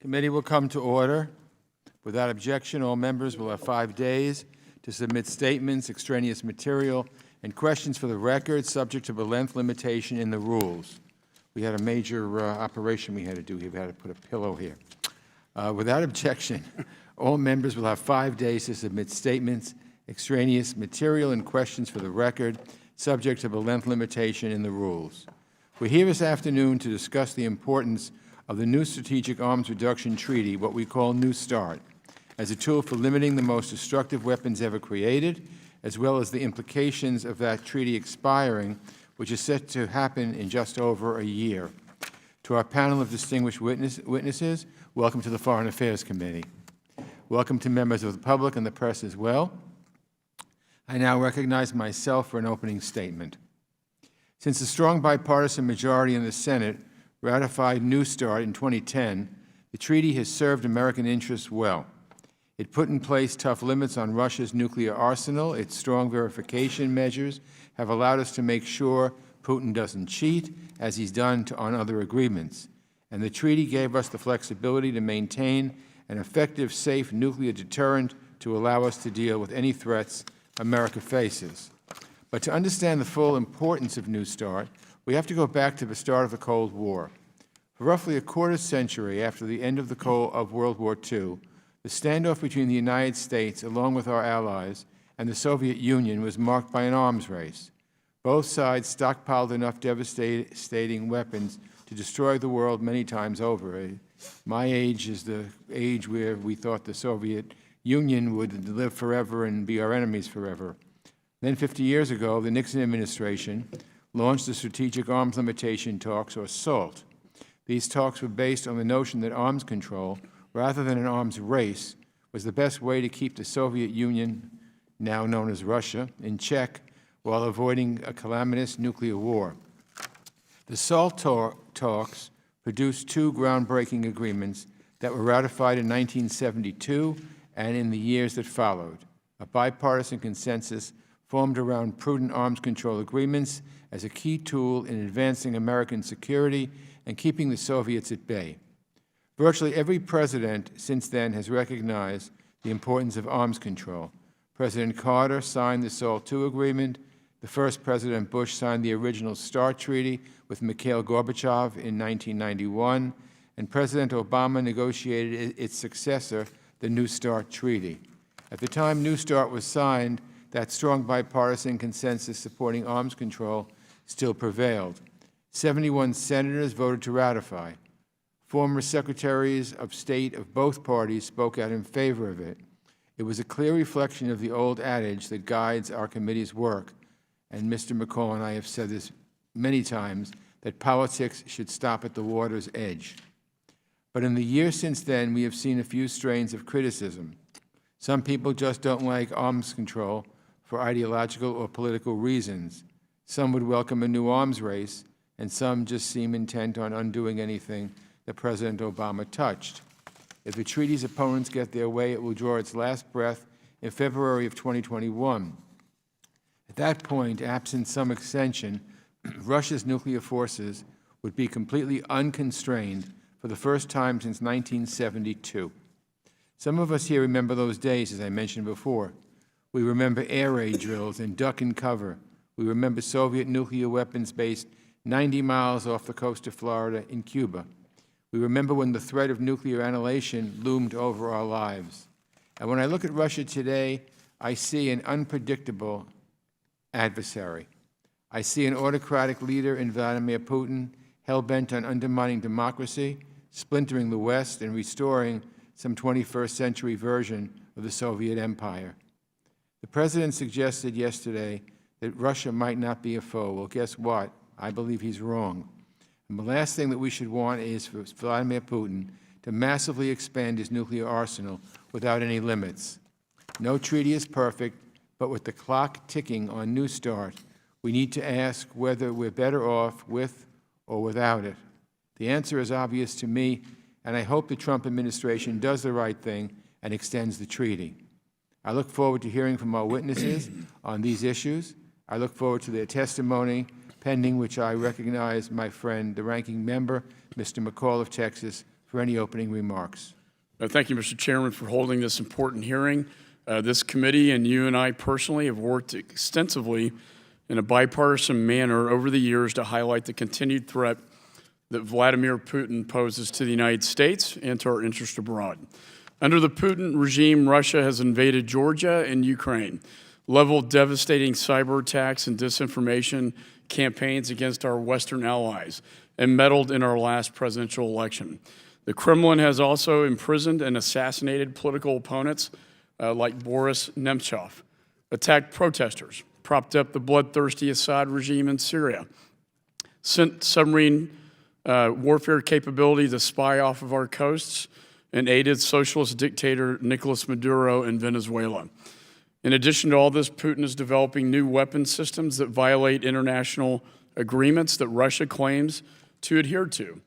Committee will come to order. Without objection, all members will have 5 days to submit statements, extraneous material, and questions for the record, subject to the length limitation in the rules. We had a major operation we had to do here. We had to put a pillow here. Without objection, all members will have 5 days to submit statements, extraneous material, and questions for the record, subject to the length limitation in the rules. We're here this afternoon to discuss the importance of the new Strategic Arms Reduction Treaty, what we call New START, as a tool for limiting the most destructive weapons ever created, as well as the implications of that treaty expiring, which is set to happen in just over a year. To our panel of distinguished witnesses, welcome to the Foreign Affairs Committee. Welcome to members of the public and the press as well. I now recognize myself for an opening statement. Since the strong bipartisan majority in the Senate ratified New START in 2010, the treaty has served American interests well. It put in place tough limits on Russia's nuclear arsenal. Its strong verification measures have allowed us to make sure Putin doesn't cheat, as he's done on other agreements. And the treaty gave us the flexibility to maintain an effective, safe nuclear deterrent to allow us to deal with any threats America faces. But to understand the full importance of New START, we have to go back to the start of the Cold War. For roughly a quarter century after the end of World War II, the standoff between the United States, along with our allies, and the Soviet Union was marked by an arms race. Both sides stockpiled enough devastating weapons to destroy the world many times over. My age is the age where we thought the Soviet Union would live forever and be our enemies forever. Then 50 years ago, the Nixon administration launched the Strategic Arms Limitation Talks, or SALT. These talks were based on the notion that arms control, rather than an arms race, was the best way to keep the Soviet Union, now known as Russia, in check while avoiding a calamitous nuclear war. The SALT talks produced two groundbreaking agreements that were ratified in 1972 and in the years that followed. A bipartisan consensus formed around prudent arms control agreements as a key tool in advancing American security and keeping the Soviets at bay. Virtually every president since then has recognized the importance of arms control. President Carter signed the SALT II agreement. The first President Bush signed the original START treaty with Mikhail Gorbachev in 1991, and President Obama negotiated its successor, the New START treaty. At the time New START was signed, that strong bipartisan consensus supporting arms control still prevailed. 71 senators voted to ratify. Former secretaries of state of both parties spoke out in favor of it. It was a clear reflection of the old adage that guides our committee's work, and Mr. McCall and I have said this many times, that politics should stop at the water's edge. But in the years since then, we have seen a few strains of criticism. Some people just don't like arms control for ideological or political reasons. Some would welcome a new arms race, and some just seem intent on undoing anything that President Obama touched. If the treaty's opponents get their way, it will draw its last breath in February of 2021. At that point, absent some extension, Russia's nuclear forces would be completely unconstrained for the first time since 1972. Some of us here remember those days, as I mentioned before. We remember air raid drills and duck and cover. We remember Soviet nuclear weapons based 90 miles off the coast of Florida in Cuba. We remember when the threat of nuclear annihilation loomed over our lives. And when I look at Russia today, I see an unpredictable adversary. I see an autocratic leader in Vladimir Putin, hell-bent on undermining democracy, splintering the West, and restoring some 21st century version of the Soviet Empire. The President suggested yesterday that Russia might not be a foe. Well, guess what? I believe he's wrong. And the last thing that we should want is for Vladimir Putin to massively expand his nuclear arsenal without any limits. No treaty is perfect, but with the clock ticking on New START, we need to ask whether we're better off with or without it. The answer is obvious to me, and I hope the Trump administration does the right thing and extends the treaty. I look forward to hearing from our witnesses on these issues. I look forward to their testimony, pending which I recognize my friend, the ranking member, Mr. McCall of Texas, for any opening remarks. Thank you, Mr. Chairman, for holding this important hearing. This committee and you and I personally have worked extensively in a bipartisan manner over the years to highlight the continued threat that Vladimir Putin poses to the United States and to our interests abroad. Under the Putin regime, Russia has invaded Georgia and Ukraine, leveled devastating cyber attacks and disinformation campaigns against our Western allies, and meddled in our last presidential election. The Kremlin has also imprisoned and assassinated political opponents like Boris Nemtsov, attacked protesters, propped up the bloodthirsty Assad regime in Syria, sent submarine warfare capability to spy off of our coasts, and aided socialist dictator Nicolas Maduro in Venezuela. In addition to all this, Putin is developing new weapon systems that violate international agreements that Russia claims to adhere to.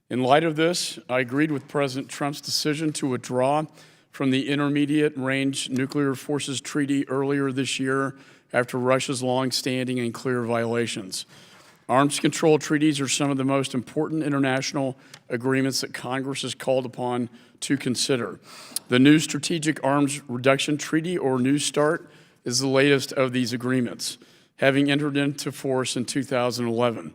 In light of this, I agreed with President Trump's decision to withdraw from the Intermediate Range Nuclear Forces Treaty earlier this year after Russia's long-standing and clear violations. Arms control treaties are some of the most important international agreements that Congress is called upon to consider. The new Strategic Arms Reduction Treaty, or New START, is the latest of these agreements, having entered into force in 2011.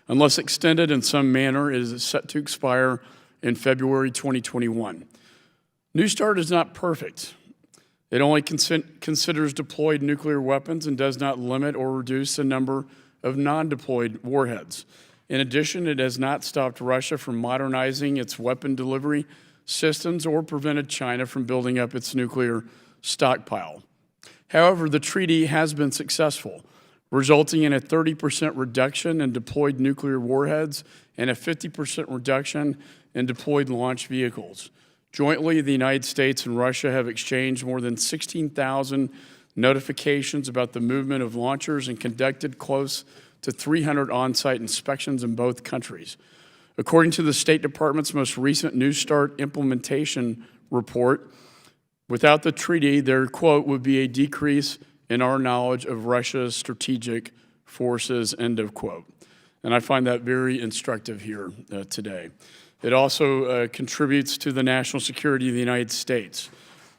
Unless extended in some manner, it is set to expire in February 2021. New START is not perfect. It only considers deployed nuclear weapons and does not limit or reduce the number of non-deployed warheads. In addition, it has not stopped Russia from modernizing its weapon delivery systems or prevented China from building up its nuclear stockpile. However, the treaty has been successful, resulting in a 30% reduction in deployed nuclear warheads and a 50% reduction in deployed launch vehicles. Jointly, the United States and Russia have exchanged more than 16,000 notifications about the movement of launchers and conducted close to 300 on-site inspections in both countries. According to the State Department's most recent New START implementation report, without the treaty, there, quote, would be a decrease in our knowledge of Russia's strategic forces, end of quote. And I find that very instructive here today. It also contributes to the national security of the United States.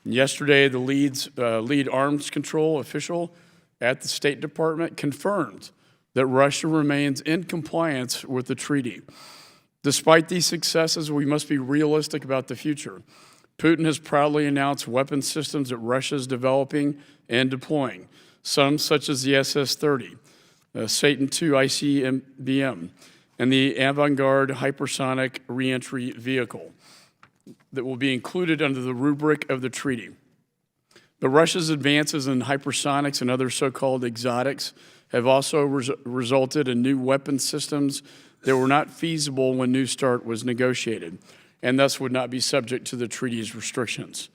Yesterday, the lead arms control official at the State Department confirmed that Russia remains in compliance with the treaty. Despite these successes, we must be realistic about the future. Putin has proudly announced weapon systems that Russia is developing and deploying, some such as the SS-30, Satan II ICBM, and the Avangard hypersonic reentry vehicle that will be included under the rubric of the treaty. But Russia's advances in hypersonics and other so-called exotics have also resulted in new weapon systems that were not feasible when New START was negotiated, and thus would not be subject to the treaty's restrictions.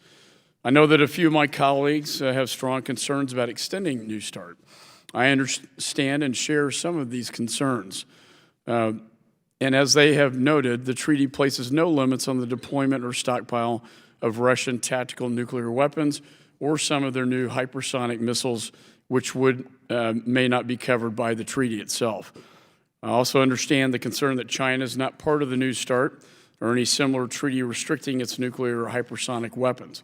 I know that a few of my colleagues have strong concerns about extending New START. I understand and share some of these concerns. And as they have noted, the treaty places no limits on the deployment or stockpile of Russian tactical nuclear weapons or some of their new hypersonic missiles, which may not be covered by the treaty itself. I also understand the concern that China is not part of the New START or any similar treaty restricting its nuclear or hypersonic weapons.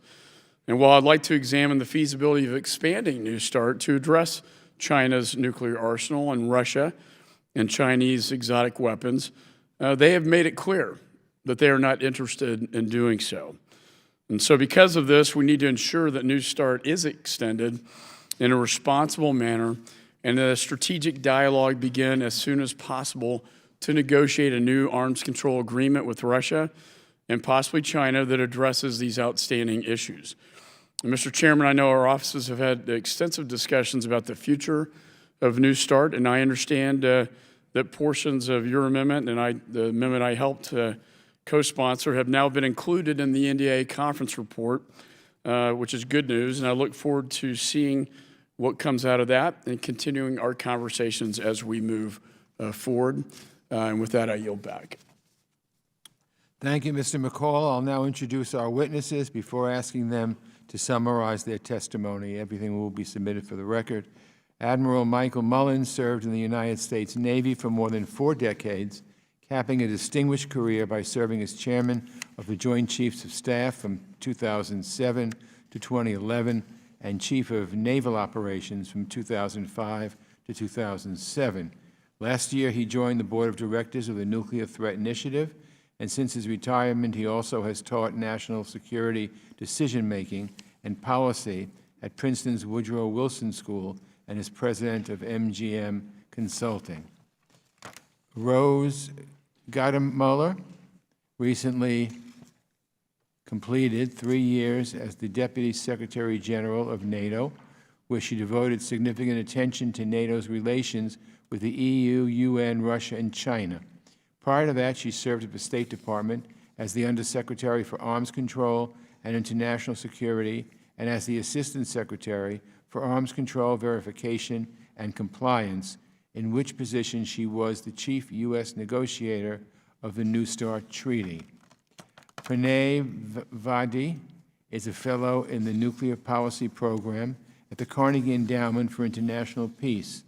And while I'd like to examine the feasibility of expanding New START to address China's nuclear arsenal and Russia and Chinese exotic weapons, they have made it clear that they are not interested in doing so. And so because of this, we need to ensure that New START is extended in a responsible manner and that a strategic dialogue begin as soon as possible to negotiate a new arms control agreement with Russia and possibly China that addresses these outstanding issues. And Mr. Chairman, I know our offices have had extensive discussions about the future of New START, and I understand that portions of your amendment and the amendment I helped co-sponsor have now been included in the NDAA conference report, which is good news, and I look forward to seeing what comes out of that and continuing our conversations as we move forward. And with that, I yield back. Thank you, Mr. McCall. I'll now introduce our witnesses before asking them to summarize their testimony. Everything will be submitted for the record. Admiral Michael Mullins served in the United States Navy for more than 4 decades, capping a distinguished career by serving as chairman of the Joint Chiefs of Staff from 2007 to 2011 and chief of naval operations from 2005 to 2007. Last year, he joined the board of directors of the Nuclear Threat Initiative, and since his retirement, he also has taught national security decision-making and policy at Princeton's Woodrow Wilson School and is president of MGM Consulting. Rose Gottemoeller recently completed 3 years as the Deputy Secretary General of NATO, where she devoted significant attention to NATO's relations with the EU, UN, Russia, and China. Prior to that, she served at the State Department as the Undersecretary for Arms Control and International Security and as the Assistant Secretary for Arms Control Verification and Compliance, in which position she was the chief U.S. negotiator of the New START Treaty. Pranay Vadi is a fellow in the Nuclear Policy Program at the Carnegie Endowment for International Peace.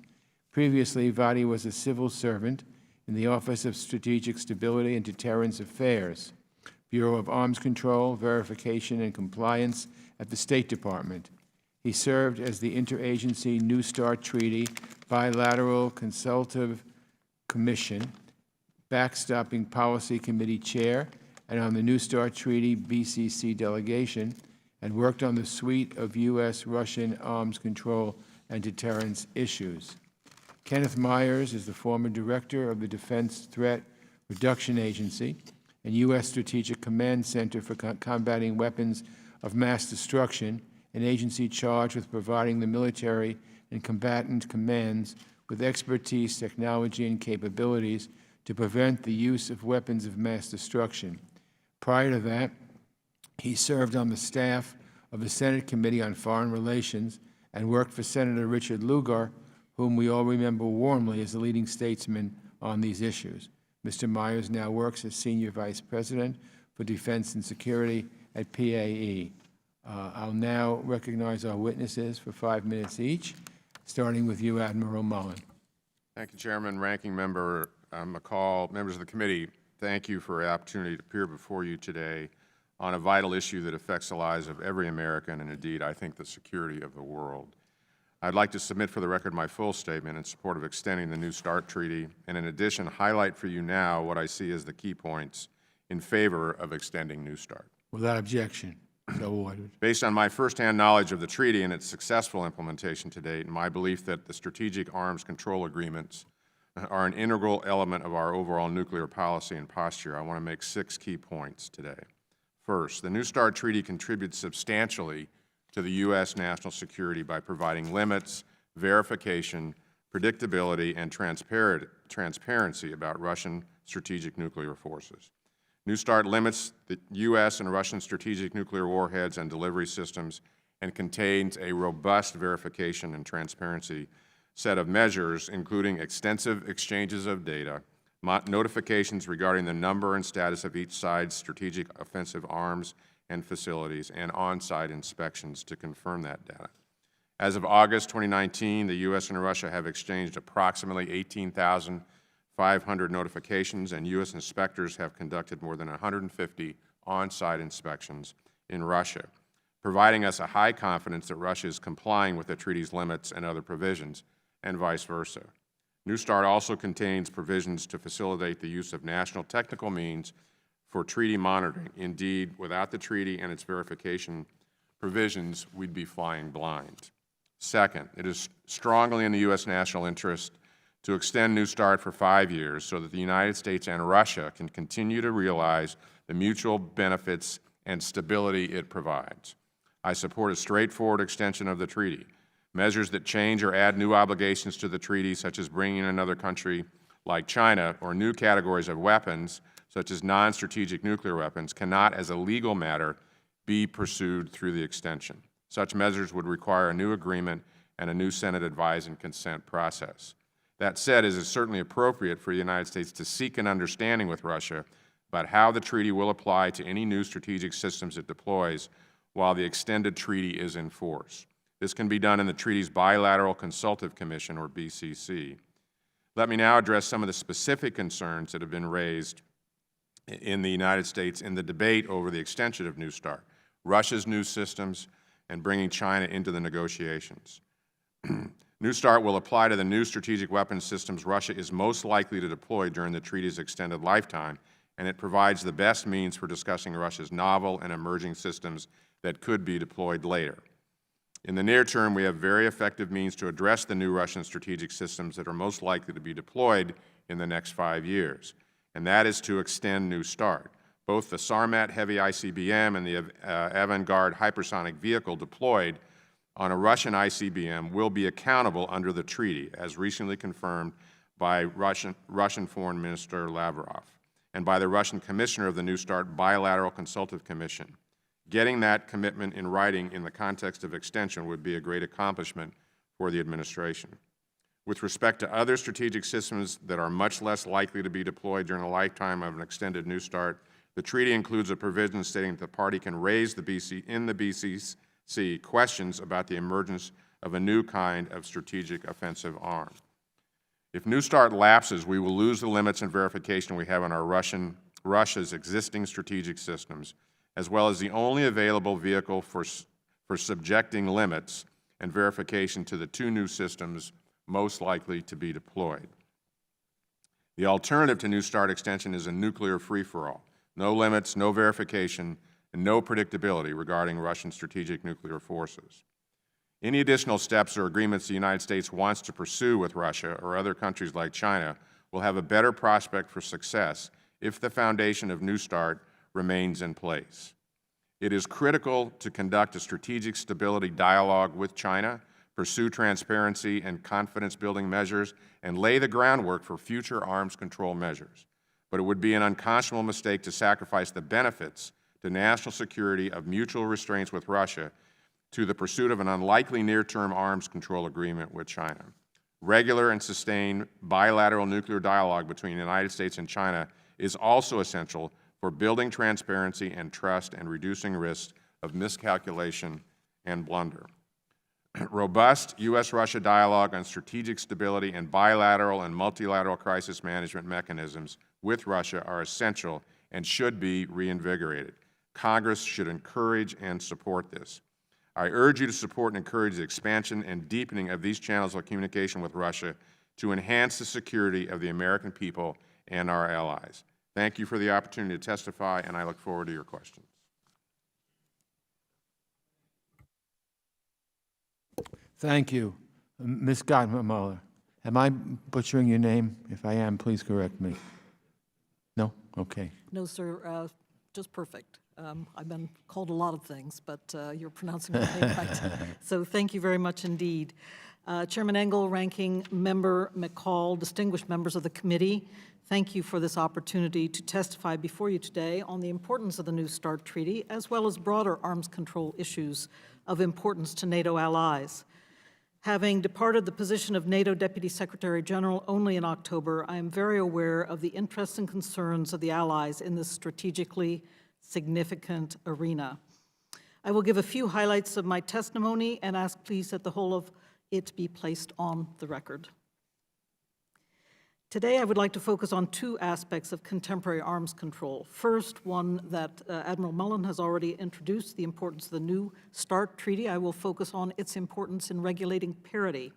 Previously, Vadi was a civil servant in the Office of Strategic Stability and Deterrence Affairs, Bureau of Arms Control, Verification, and Compliance at the State Department. He served as the Interagency New START Treaty Bilateral Consultative Commission, Backstopping Policy Committee Chair, and on the New START Treaty BCC delegation, and worked on the suite of U.S.-Russian arms control and deterrence issues. Kenneth Myers is the former director of the Defense Threat Reduction Agency and U.S. Strategic Command Center for Combating Weapons of Mass Destruction, an agency charged with providing the military and combatant commands with expertise, technology, and capabilities to prevent the use of weapons of mass destruction. Prior to that, he served on the staff of the Senate Committee on Foreign Relations and worked for Senator Richard Lugar, whom we all remember warmly as the leading statesman on these issues. Mr. Myers now works as Senior Vice President for Defense and Security at PAE. I'll now recognize our witnesses for 5 minutes each, starting with you, Admiral Mullen. Thank you, Chairman, Ranking Member McCall, members of the committee. Thank you for the opportunity to appear before you today on a vital issue that affects the lives of every American and, indeed, I think the security of the world. I'd like to submit for the record my full statement in support of extending the New START Treaty, and in addition, highlight for you now what I see as the key points in favor of extending New START. Without objection, so ordered. Based on my firsthand knowledge of the treaty and its successful implementation to date, and my belief that the Strategic Arms Control Agreements are an integral element of our overall nuclear policy and posture, I want to make 6 key points today. First, the New START Treaty contributes substantially to the U.S. national security by providing limits, verification, predictability, and transparency about Russian strategic nuclear forces. New START limits the U.S. and Russian strategic nuclear warheads and delivery systems and contains a robust verification and transparency set of measures, including extensive exchanges of data, notifications regarding the number and status of each side's strategic offensive arms and facilities, and on-site inspections to confirm that data. As of August 2019, the U.S. and Russia have exchanged approximately 18,500 notifications, and U.S. inspectors have conducted more than 150 on-site inspections in Russia, providing us a high confidence that Russia is complying with the treaty's limits and other provisions, and vice versa. New START also contains provisions to facilitate the use of national technical means for treaty monitoring. Indeed, without the treaty and its verification provisions, we'd be flying blind. Second, it is strongly in the U.S. national interest to extend New START for 5 years so that the United States and Russia can continue to realize the mutual benefits and stability it provides. I support a straightforward extension of the treaty. Measures that change or add new obligations to the treaty, such as bringing in another country like China, or new categories of weapons, such as non-strategic nuclear weapons, cannot, as a legal matter, be pursued through the extension. Such measures would require a new agreement and a new Senate advise and consent process. That said, it is certainly appropriate for the United States to seek an understanding with Russia about how the treaty will apply to any new strategic systems it deploys while the extended treaty is in force. This can be done in the treaty's Bilateral Consultative Commission, or BCC. Let me now address some of the specific concerns that have been raised in the United States in the debate over the extension of New START, Russia's new systems, and bringing China into the negotiations. New START will apply to the new strategic weapons systems Russia is most likely to deploy during the treaty's extended lifetime, and it provides the best means for discussing Russia's novel and emerging systems that could be deployed later. In the near term, we have very effective means to address the new Russian strategic systems that are most likely to be deployed in the next 5 years, and that is to extend New START. Both the Sarmat heavy ICBM and the Avangard hypersonic vehicle deployed on a Russian ICBM will be accountable under the treaty, as recently confirmed by Russian Foreign Minister Lavrov and by the Russian Commissioner of the New START Bilateral Consultative Commission. Getting that commitment in writing in the context of extension would be a great accomplishment for the administration. With respect to other strategic systems that are much less likely to be deployed during the lifetime of an extended New START, the treaty includes a provision stating that the party can raise in the BCC questions about the emergence of a new kind of strategic offensive arm. If New START lapses, we will lose the limits and verification we have on our Russia's existing strategic systems, as well as the only available vehicle for subjecting limits and verification to the two new systems most likely to be deployed. The alternative to New START extension is a nuclear free-for-all. No limits, no verification, and no predictability regarding Russian strategic nuclear forces. Any additional steps or agreements the United States wants to pursue with Russia or other countries like China will have a better prospect for success if the foundation of New START remains in place. It is critical to conduct a strategic stability dialogue with China, pursue transparency and confidence-building measures, and lay the groundwork for future arms control measures. But it would be an unconscionable mistake to sacrifice the benefits to national security of mutual restraints with Russia to the pursuit of an unlikely near-term arms control agreement with China. Regular and sustained bilateral nuclear dialogue between the United States and China is also essential for building transparency and trust and reducing risks of miscalculation and blunder. Robust U.S.-Russia dialogue on strategic stability and bilateral and multilateral crisis management mechanisms with Russia are essential and should be reinvigorated. Congress should encourage and support this. I urge you to support and encourage the expansion and deepening of these channels of communication with Russia to enhance the security of the American people and our allies. Thank you for the opportunity to testify, and I look forward to your questions. Thank you. Ms. Gottmuller, am I butchering your name? If I am, please correct me. No? Okay. No, sir, just perfect. I've been called a lot of things, but you're pronouncing my name right. So thank you very much indeed. Chairman Engel, Ranking Member McCall, distinguished members of the committee, thank you for this opportunity to testify before you today on the importance of the New START Treaty, as well as broader arms control issues of importance to NATO allies. Having departed the position of NATO Deputy Secretary General only in October, I am very aware of the interests and concerns of the allies in this strategically significant arena. I will give a few highlights of my testimony and ask please that the whole of it be placed on the record. Today, I would like to focus on two aspects of contemporary arms control. First, one that Admiral Mullen has already introduced, the importance of the New START Treaty. I will focus on its importance in regulating parity,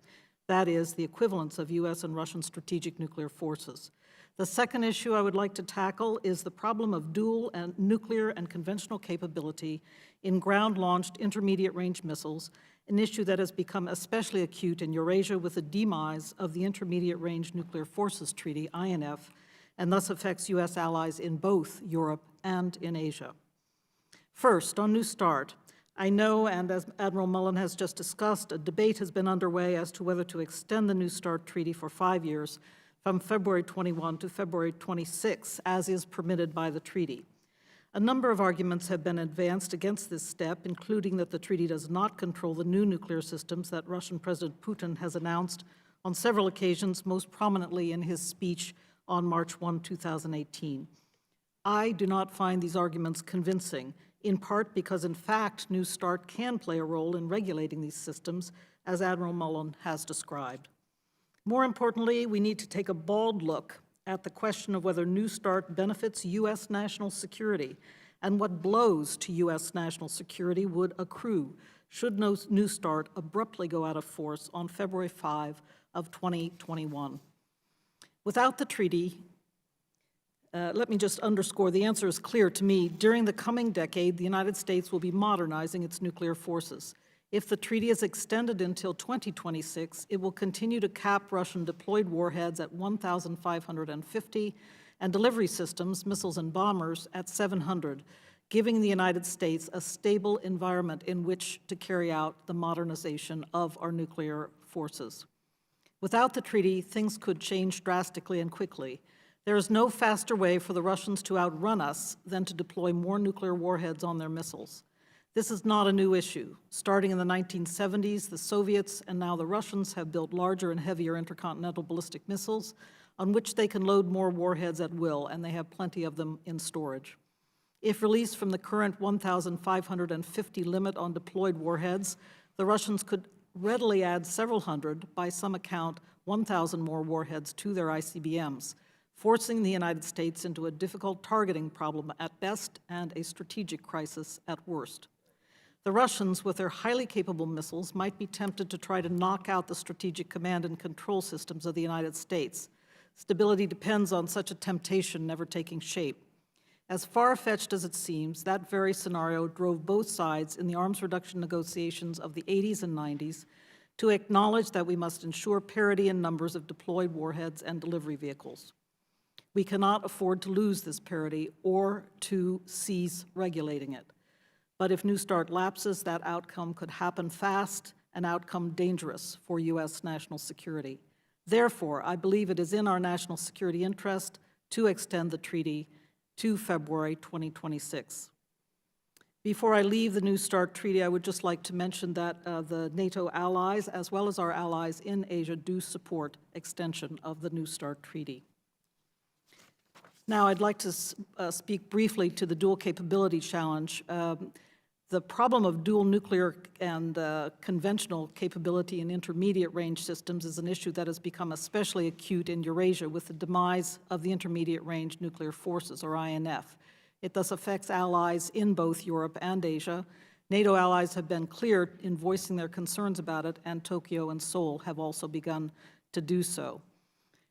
that is, the equivalence of U.S. and Russian strategic nuclear forces. The second issue I would like to tackle is the problem of dual and nuclear and conventional capability in ground-launched intermediate-range missiles, an issue that has become especially acute in Eurasia with the demise of the Intermediate-Range Nuclear Forces Treaty, INF, and thus affects U.S. allies in both Europe and in Asia. First, on New START, I know, and as Admiral Mullen has just discussed, a debate has been underway as to whether to extend the New START Treaty for 5 years from February 21 to February 26, as is permitted by the treaty. A number of arguments have been advanced against this step, including that the treaty does not control the new nuclear systems that Russian President Putin has announced on several occasions, most prominently in his speech on March 1, 2018. I do not find these arguments convincing, in part because, in fact, New START can play a role in regulating these systems, as Admiral Mullen has described. More importantly, we need to take a bald look at the question of whether New START benefits U.S. national security and what blows to U.S. national security would accrue should New START abruptly go out of force on February 5 of 2021. Without the treaty, let me just underscore, the answer is clear to me. During the coming decade, the United States will be modernizing its nuclear forces. If the treaty is extended until 2026, it will continue to cap Russian deployed warheads at 1,550 and delivery systems, missiles and bombers, at 700, giving the United States a stable environment in which to carry out the modernization of our nuclear forces. Without the treaty, things could change drastically and quickly. There is no faster way for the Russians to outrun us than to deploy more nuclear warheads on their missiles. This is not a new issue. Starting in the 1970s, the Soviets and now the Russians have built larger and heavier intercontinental ballistic missiles on which they can load more warheads at will, and they have plenty of them in storage. If released from the current 1,550 limit on deployed warheads, the Russians could readily add several hundred, by some account 1,000 more warheads to their ICBMs, forcing the United States into a difficult targeting problem at best and a strategic crisis at worst. The Russians, with their highly capable missiles, might be tempted to try to knock out the strategic command and control systems of the United States. Stability depends on such a temptation never taking shape. As far-fetched as it seems, that very scenario drove both sides in the arms reduction negotiations of the 80s and 90s to acknowledge that we must ensure parity in numbers of deployed warheads and delivery vehicles. We cannot afford to lose this parity or to cease regulating it. But if New START lapses, that outcome could happen fast, an outcome dangerous for U.S. national security. Therefore, I believe it is in our national security interest to extend the treaty to February 2026. Before I leave the New START treaty, I would just like to mention that the NATO allies, as well as our allies in Asia, do support extension of the New START treaty. Now, I'd like to speak briefly to the dual capability challenge. The problem of dual nuclear and conventional capability in intermediate range systems is an issue that has become especially acute in Eurasia with the demise of the Intermediate Range Nuclear Forces, or INF. It thus affects allies in both Europe and Asia. NATO allies have been clear in voicing their concerns about it, and Tokyo and Seoul have also begun to do so.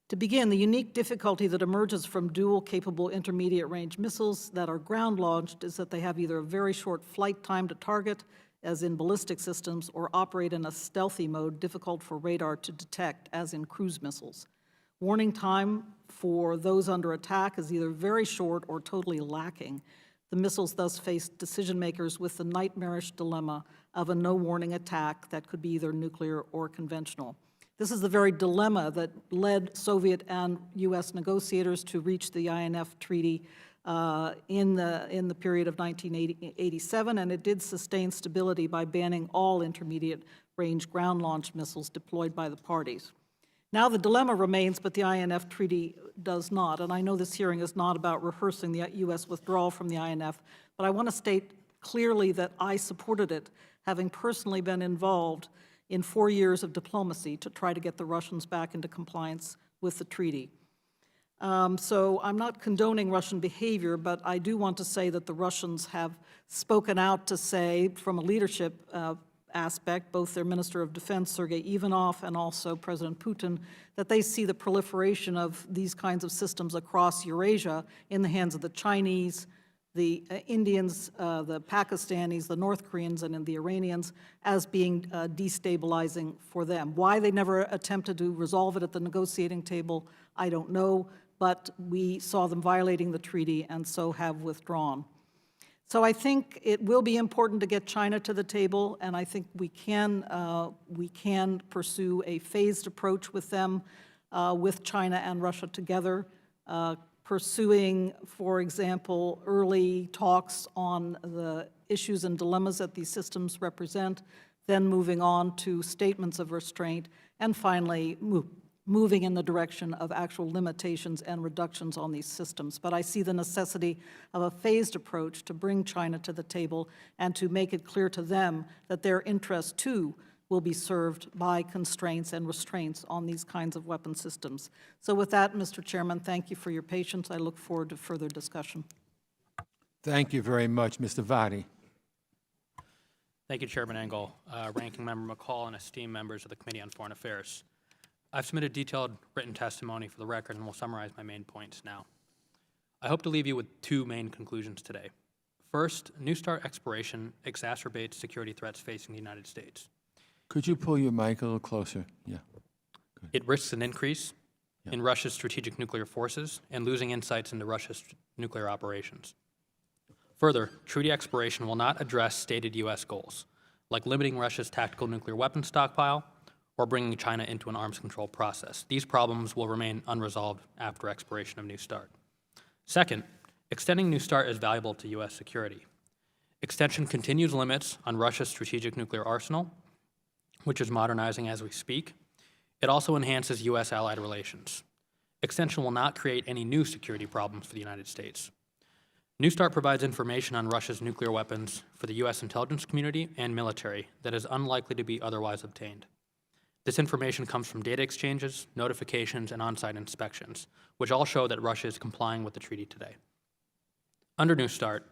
To begin, the unique difficulty that emerges from dual-capable intermediate-range missiles that are ground-launched is that they have either a very short flight time to target, as in ballistic systems, or operate in a stealthy mode difficult for radar to detect, as in cruise missiles. Warning time for those under attack is either very short or totally lacking. The missiles thus face decision-makers with the nightmarish dilemma of a no-warning attack that could be either nuclear or conventional. This is the very dilemma that led Soviet and U.S. negotiators to reach the INF Treaty in the period of 1987, and it did sustain stability by banning all intermediate-range ground-launched missiles deployed by the parties. Now the dilemma remains, but the INF Treaty does not, and I know this hearing is not about rehearsing the U.S. withdrawal from the INF, but I want to state clearly that I supported it, having personally been involved in 4 years of diplomacy to try to get the Russians back into compliance with the treaty. So I'm not condoning Russian behavior, but I do want to say that the Russians have spoken out to say, from a leadership aspect, both their Minister of Defense, Sergei Ivanov, and also President Putin, that they see the proliferation of these kinds of systems across Eurasia in the hands of the Chinese, the Indians, the Pakistanis, the North Koreans, and the Iranians as being destabilizing for them. Why they never attempted to resolve it at the negotiating table, I don't know, but we saw them violating the treaty and so have withdrawn. So I think it will be important to get China to the table, and I think we can pursue a phased approach with them, with China and Russia together, pursuing, for example, early talks on the issues and dilemmas that these systems represent, then moving on to statements of restraint, and finally moving in the direction of actual limitations and reductions on these systems. But I see the necessity of a phased approach to bring China to the table and to make it clear to them that their interests, too, will be served by constraints and restraints on these kinds of weapon systems. So with that, Mr. Chairman, thank you for your patience. I look forward to further discussion. Thank you very much. Mr. Vadi. Thank you, Chairman Engel, Ranking Member McCall, and esteemed members of the Committee on Foreign Affairs. I've submitted detailed written testimony for the record and will summarize my main points now. I hope to leave you with two main conclusions today. First, New START expiration exacerbates security threats facing the United States. Could you pull your mic a little closer? Yeah. It risks an increase in Russia's strategic nuclear forces and losing insights into Russia's nuclear operations. Further, treaty expiration will not address stated U.S. goals, like limiting Russia's tactical nuclear weapons stockpile or bringing China into an arms control process. These problems will remain unresolved after expiration of New START. Second, extending New START is valuable to U.S. security. Extension continues limits on Russia's strategic nuclear arsenal, which is modernizing as we speak. It also enhances U.S. allied relations. Extension will not create any new security problems for the United States. New START provides information on Russia's nuclear weapons for the U.S. intelligence community and military that is unlikely to be otherwise obtained. This information comes from data exchanges, notifications, and on-site inspections, which all show that Russia is complying with the treaty today. Under New START,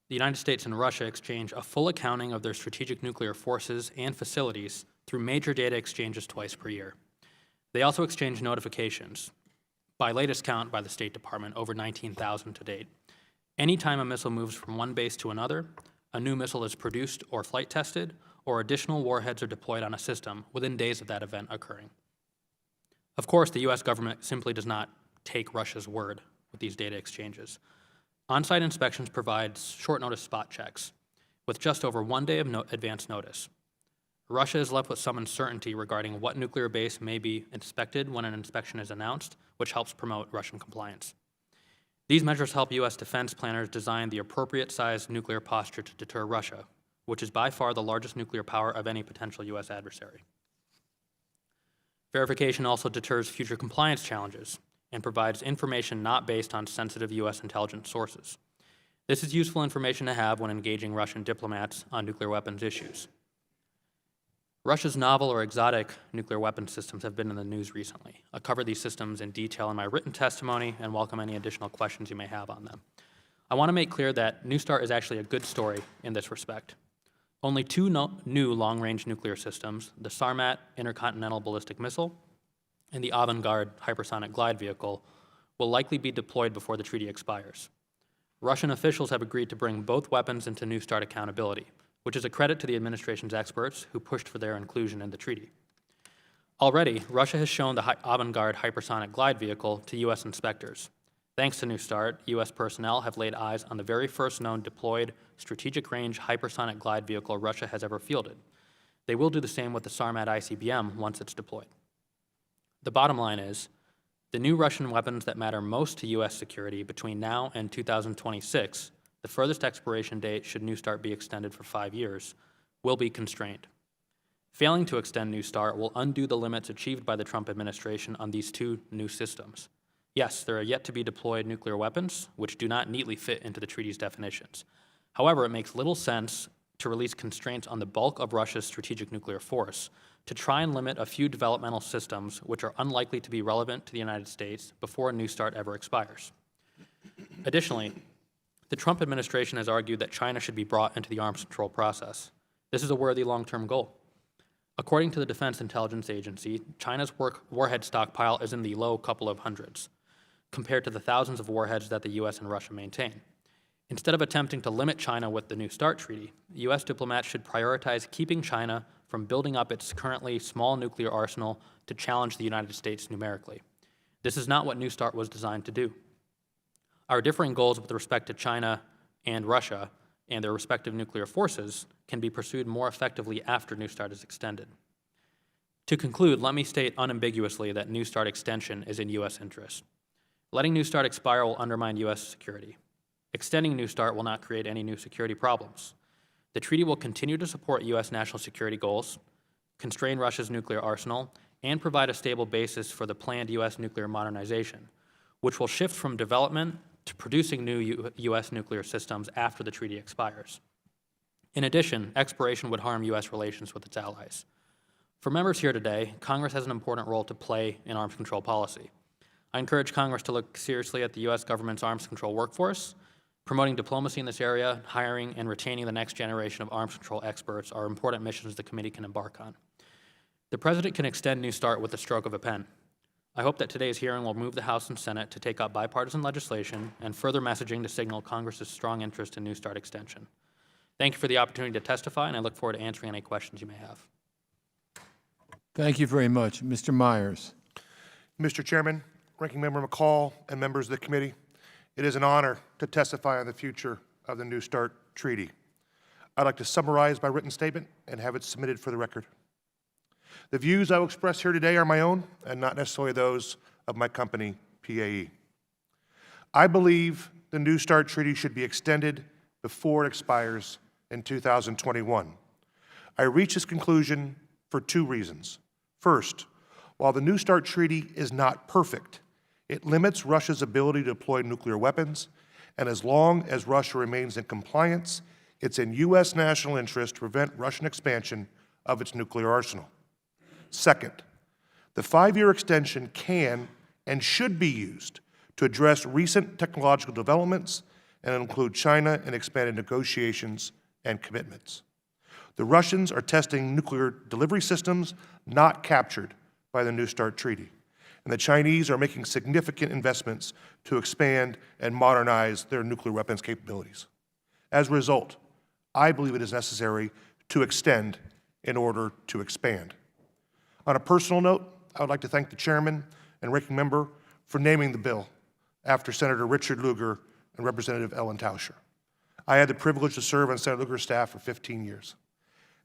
the United States and Russia exchange a full accounting of their strategic nuclear forces and facilities through major data exchanges twice per year. They also exchange notifications, by latest count by the State Department, over 19,000 to date. Anytime a missile moves from one base to another, a new missile is produced or flight tested, or additional warheads are deployed on a system within days of that event occurring. Of course, the U.S. government simply does not take Russia's word with these data exchanges. On-site inspections provide short notice spot checks with just over 1 day of advance notice. Russia is left with some uncertainty regarding what nuclear base may be inspected when an inspection is announced, which helps promote Russian compliance. These measures help U.S. defense planners design the appropriate sized nuclear posture to deter Russia, which is by far the largest nuclear power of any potential U.S. adversary. Verification also deters future compliance challenges and provides information not based on sensitive U.S. intelligence sources. This is useful information to have when engaging Russian diplomats on nuclear weapons issues. Russia's novel or exotic nuclear weapons systems have been in the news recently. I'll cover these systems in detail in my written testimony and welcome any additional questions you may have on them. I want to make clear that New START is actually a good story in this respect. Only two new long-range nuclear systems, the Sarmat intercontinental ballistic missile and the Avangard hypersonic glide vehicle, will likely be deployed before the treaty expires. Russian officials have agreed to bring both weapons into New START accountability, which is a credit to the administration's experts who pushed for their inclusion in the treaty. Already, Russia has shown the Avangard hypersonic glide vehicle to U.S. inspectors. Thanks to New START, U.S. personnel have laid eyes on the very first known deployed strategic-range hypersonic glide vehicle Russia has ever fielded. They will do the same with the Sarmat ICBM once it's deployed. The bottom line is, the new Russian weapons that matter most to U.S. security between now and 2026, the furthest expiration date, should New START be extended for 5 years, will be constrained. Failing to extend New START will undo the limits achieved by the Trump administration on these two new systems. Yes, there are yet to be deployed nuclear weapons, which do not neatly fit into the treaty's definitions. However, it makes little sense to release constraints on the bulk of Russia's strategic nuclear force to try and limit a few developmental systems which are unlikely to be relevant to the United States before New START ever expires. Additionally, the Trump administration has argued that China should be brought into the arms control process. This is a worthy long-term goal. According to the Defense Intelligence Agency, China's warhead stockpile is in the low couple of hundreds, compared to the thousands of warheads that the U.S. and Russia maintain. Instead of attempting to limit China with the New START treaty, U.S. diplomats should prioritize keeping China from building up its currently small nuclear arsenal to challenge the United States numerically. This is not what New START was designed to do. Our differing goals with respect to China and Russia and their respective nuclear forces can be pursued more effectively after New START is extended. To conclude, let me state unambiguously that New START extension is in U.S. interest. Letting New START expire will undermine U.S. security. Extending New START will not create any new security problems. The treaty will continue to support U.S. national security goals, constrain Russia's nuclear arsenal, and provide a stable basis for the planned U.S. nuclear modernization, which will shift from development to producing new U.S. nuclear systems after the treaty expires. In addition, expiration would harm U.S. relations with its allies. For members here today, Congress has an important role to play in arms control policy. I encourage Congress to look seriously at the U.S. government's arms control workforce. Promoting diplomacy in this area, hiring and retaining the next generation of arms control experts are important missions the committee can embark on. The President can extend New START with the stroke of a pen. I hope that today's hearing will move the House and Senate to take up bipartisan legislation and further messaging to signal Congress's strong interest in New START extension. Thank you for the opportunity to testify, and I look forward to answering any questions you may have. Thank you very much. Mr. Myers. Mr. Chairman, Ranking Member McCall, and members of the committee, it is an honor to testify on the future of the New START Treaty. I'd like to summarize my written statement and have it submitted for the record. The views I will express here today are my own and not necessarily those of my company, PAE. I believe the New START Treaty should be extended before it expires in 2021. I reach this conclusion for two reasons. First, while the New START Treaty is not perfect, it limits Russia's ability to deploy nuclear weapons, and as long as Russia remains in compliance, it's in U.S. national interest to prevent Russian expansion of its nuclear arsenal. Second, the 5-year extension can and should be used to address recent technological developments and include China in expanded negotiations and commitments. The Russians are testing nuclear delivery systems not captured by the New START Treaty, and the Chinese are making significant investments to expand and modernize their nuclear weapons capabilities. As a result, I believe it is necessary to extend in order to expand. On a personal note, I would like to thank the Chairman and Ranking Member for naming the bill after Senator Richard Lugar and Representative Ellen Tauscher. I had the privilege to serve on Senator Lugar's staff for 15 years,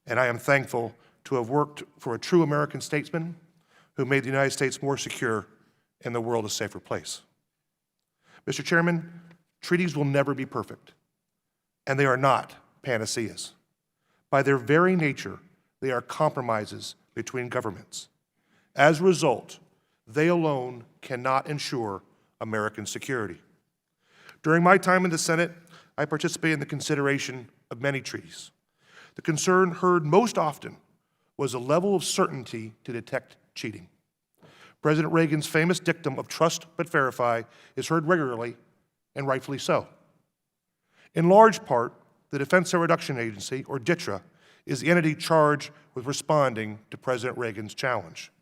and I am thankful to have worked for a true American statesman who made the United States more secure and the world a safer place. Mr. Chairman, treaties will never be perfect, and they are not panaceas. By their very nature, they are compromises between governments. As a result, they alone cannot ensure American security. During my time in the Senate, I participated in the consideration of many treaties. The concern heard most often was a level of certainty to detect cheating. President Reagan's famous dictum of trust but verify is heard regularly, and rightfully so. In large part, the Defense Threat Reduction Agency, or DTRA, is the entity charged with responding to President Reagan's challenge.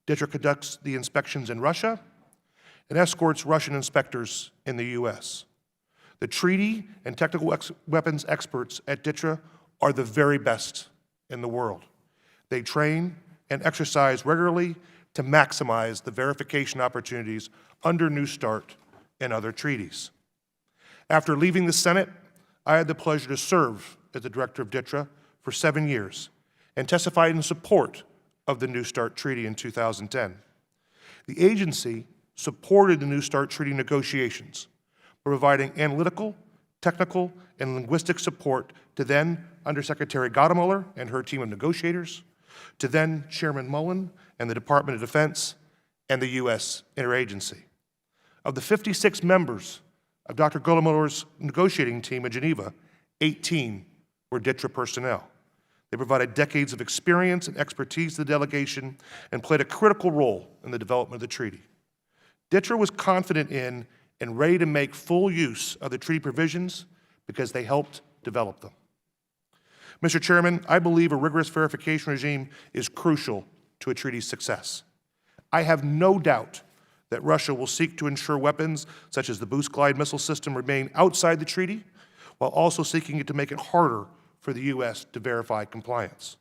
DTRA conducts the inspections in Russia and escorts Russian inspectors in the U.S. The treaty and technical weapons experts at DTRA are the very best in the world. They train and exercise regularly to maximize the verification opportunities under New START and other treaties. After leaving the Senate, I had the pleasure to serve as the director of DTRA for 7 years and testified in support of the New START Treaty in 2010. The agency supported the New START Treaty negotiations, providing analytical, technical, and linguistic support to then Undersecretary Gottemuller and her team of negotiators, to then Chairman Mullen and the Department of Defense, and the U.S. Interagency. Of the 56 members of Dr. Gottemuller's negotiating team in Geneva, 18 were DTRA personnel. They provided decades of experience and expertise to the delegation and played a critical role in the development of the treaty. DTRA was confident in and ready to make full use of the treaty provisions because they helped develop them. Mr. Chairman, I believe a rigorous verification regime is crucial to a treaty's success. I have no doubt that Russia will seek to ensure weapons such as the Boost Glide missile system remain outside the treaty, while also seeking to make it harder for the U.S. to verify compliance.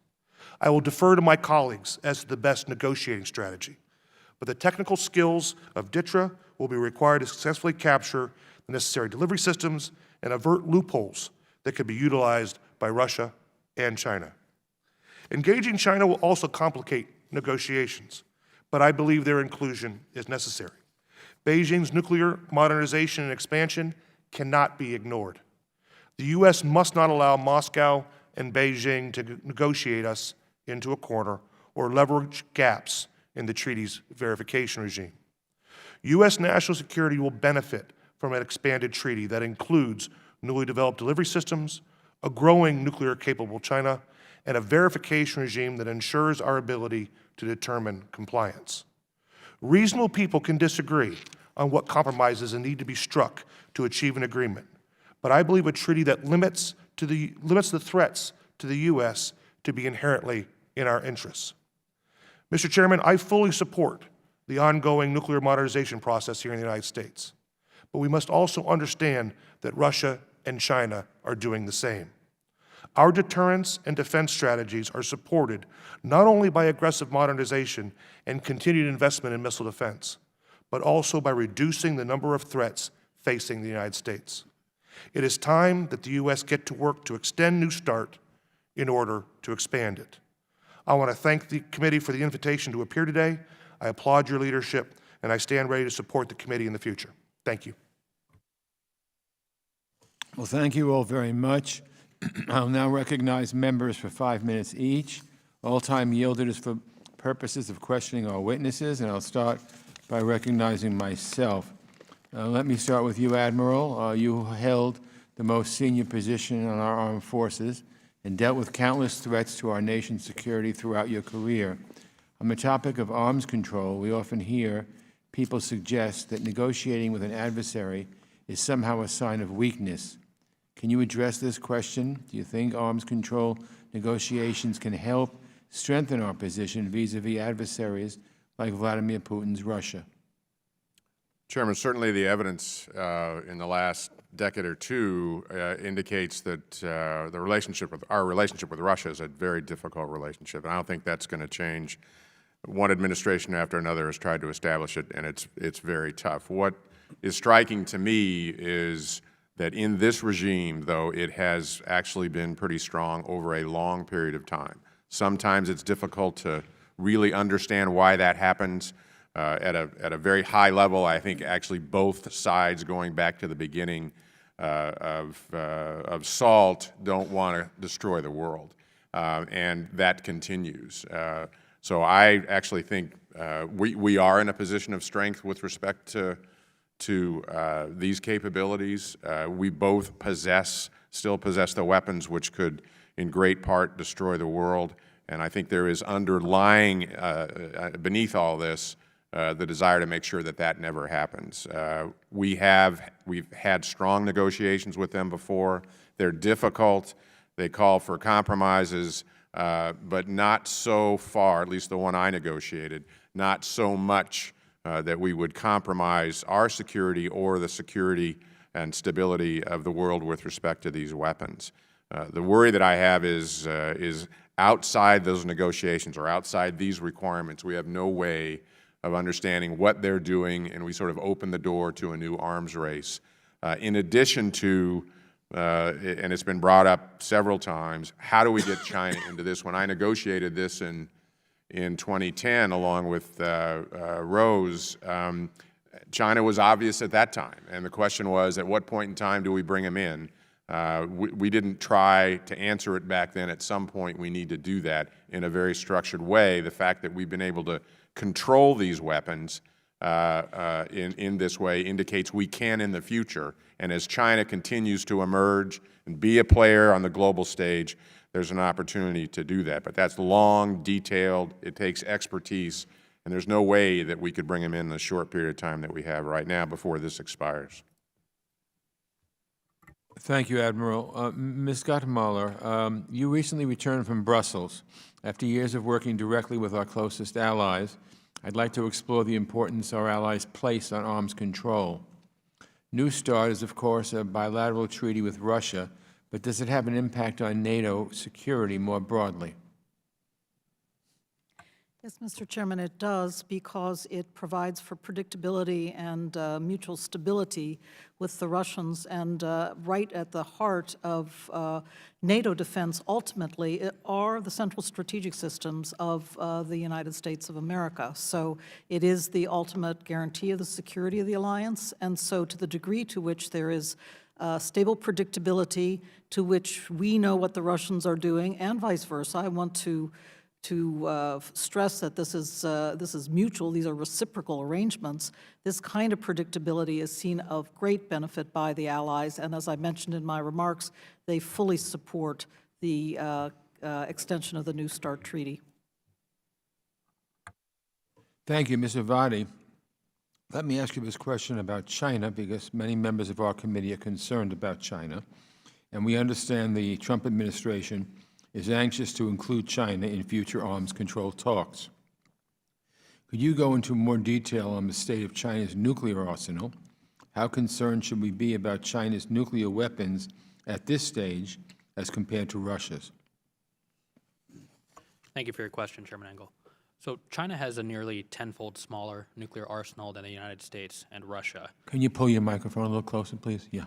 I will defer to my colleagues as to the best negotiating strategy, but the technical skills of DTRA will be required to successfully capture the necessary delivery systems and avert loopholes that could be utilized by Russia and China. Engaging China will also complicate negotiations, but I believe their inclusion is necessary. Beijing's nuclear modernization and expansion cannot be ignored. The U.S. must not allow Moscow and Beijing to negotiate us into a corner or leverage gaps in the treaty's verification regime. U.S. national security will benefit from an expanded treaty that includes newly developed delivery systems, a growing nuclear-capable China, and a verification regime that ensures our ability to determine compliance. Reasonable people can disagree on what compromises need to be struck to achieve an agreement, but I believe a treaty that limits the threats to the U.S. to be inherently in our interests. Mr. Chairman, I fully support the ongoing nuclear modernization process here in the United States, but we must also understand that Russia and China are doing the same. Our deterrence and defense strategies are supported not only by aggressive modernization and continued investment in missile defense, but also by reducing the number of threats facing the United States. It is time that the U.S. get to work to extend New START in order to expand it. I want to thank the committee for the invitation to appear today. I applaud your leadership, and I stand ready to support the committee in the future. Thank you. Well, thank you all very much. I'll now recognize members for 5 minutes each. All time yielded is for purposes of questioning our witnesses, and I'll start by recognizing myself. Let me start with you, Admiral. You held the most senior position on our armed forces and dealt with countless threats to our nation's security throughout your career. On the topic of arms control, we often hear people suggest that negotiating with an adversary is somehow a sign of weakness. Can you address this question? Do you think arms control negotiations can help strengthen our position vis-a-vis adversaries like Vladimir Putin's Russia? Chairman, certainly the evidence in the last decade or two indicates that our relationship with Russia is a very difficult relationship, and I don't think that's going to change. One administration after another has tried to establish it, and it's very tough. What is striking to me is that in this regime, though, it has actually been pretty strong over a long period of time. Sometimes it's difficult to really understand why that happens. At a very high level, I think actually both sides, going back to the beginning of SALT, don't want to destroy the world, and that continues. So I actually think we are in a position of strength with respect to these capabilities. We both still possess the weapons which could, in great part, destroy the world. And I think there is underlying, beneath all this, the desire to make sure that that never happens. We've had strong negotiations with them before. They're difficult. They call for compromises, but not so far, at least the one I negotiated, not so much that we would compromise our security or the security and stability of the world with respect to these weapons. The worry that I have is outside those negotiations or outside these requirements, we have no way of understanding what they're doing, and we sort of open the door to a new arms race. In addition to, and it's been brought up several times, how do we get China into this? When I negotiated this in 2010 along with Rose, China was obvious at that time, and the question was, at what point in time do we bring them in? We didn't try to answer it back then. At some point, we need to do that in a very structured way. The fact that we've been able to control these weapons in this way indicates we can in the future. And as China continues to emerge and be a player on the global stage, there's an opportunity to do that. But that's long, detailed, it takes expertise, and there's no way that we could bring them in the short period of time that we have right now before this expires. Thank you, Admiral. Ms. Gottemoeller, you recently returned from Brussels. After years of working directly with our closest allies, I'd like to explore the importance our allies place on arms control. New START is, of course, a bilateral treaty with Russia, but does it have an impact on NATO security more broadly? Yes, Mr. Chairman, it does, because it provides for predictability and mutual stability with the Russians. And right at the heart of NATO defense, ultimately, are the central strategic systems of the United States of America. So it is the ultimate guarantee of the security of the alliance. And so to the degree to which there is stable predictability, to which we know what the Russians are doing, and vice versa, I want to stress that this is mutual. These are reciprocal arrangements. This kind of predictability is seen of great benefit by the allies, and as I mentioned in my remarks, they fully support the extension of the New START treaty. Thank you, Mr. Vadi. Let me ask you this question about China, because many members of our committee are concerned about China, and we understand the Trump administration is anxious to include China in future arms control talks. Could you go into more detail on the state of China's nuclear arsenal? How concerned should we be about China's nuclear weapons at this stage as compared to Russia's? Thank you for your question, Chairman Engel. So China has a nearly 10-fold smaller nuclear arsenal than the United States and Russia. Can you pull your microphone a little closer, please? Yeah.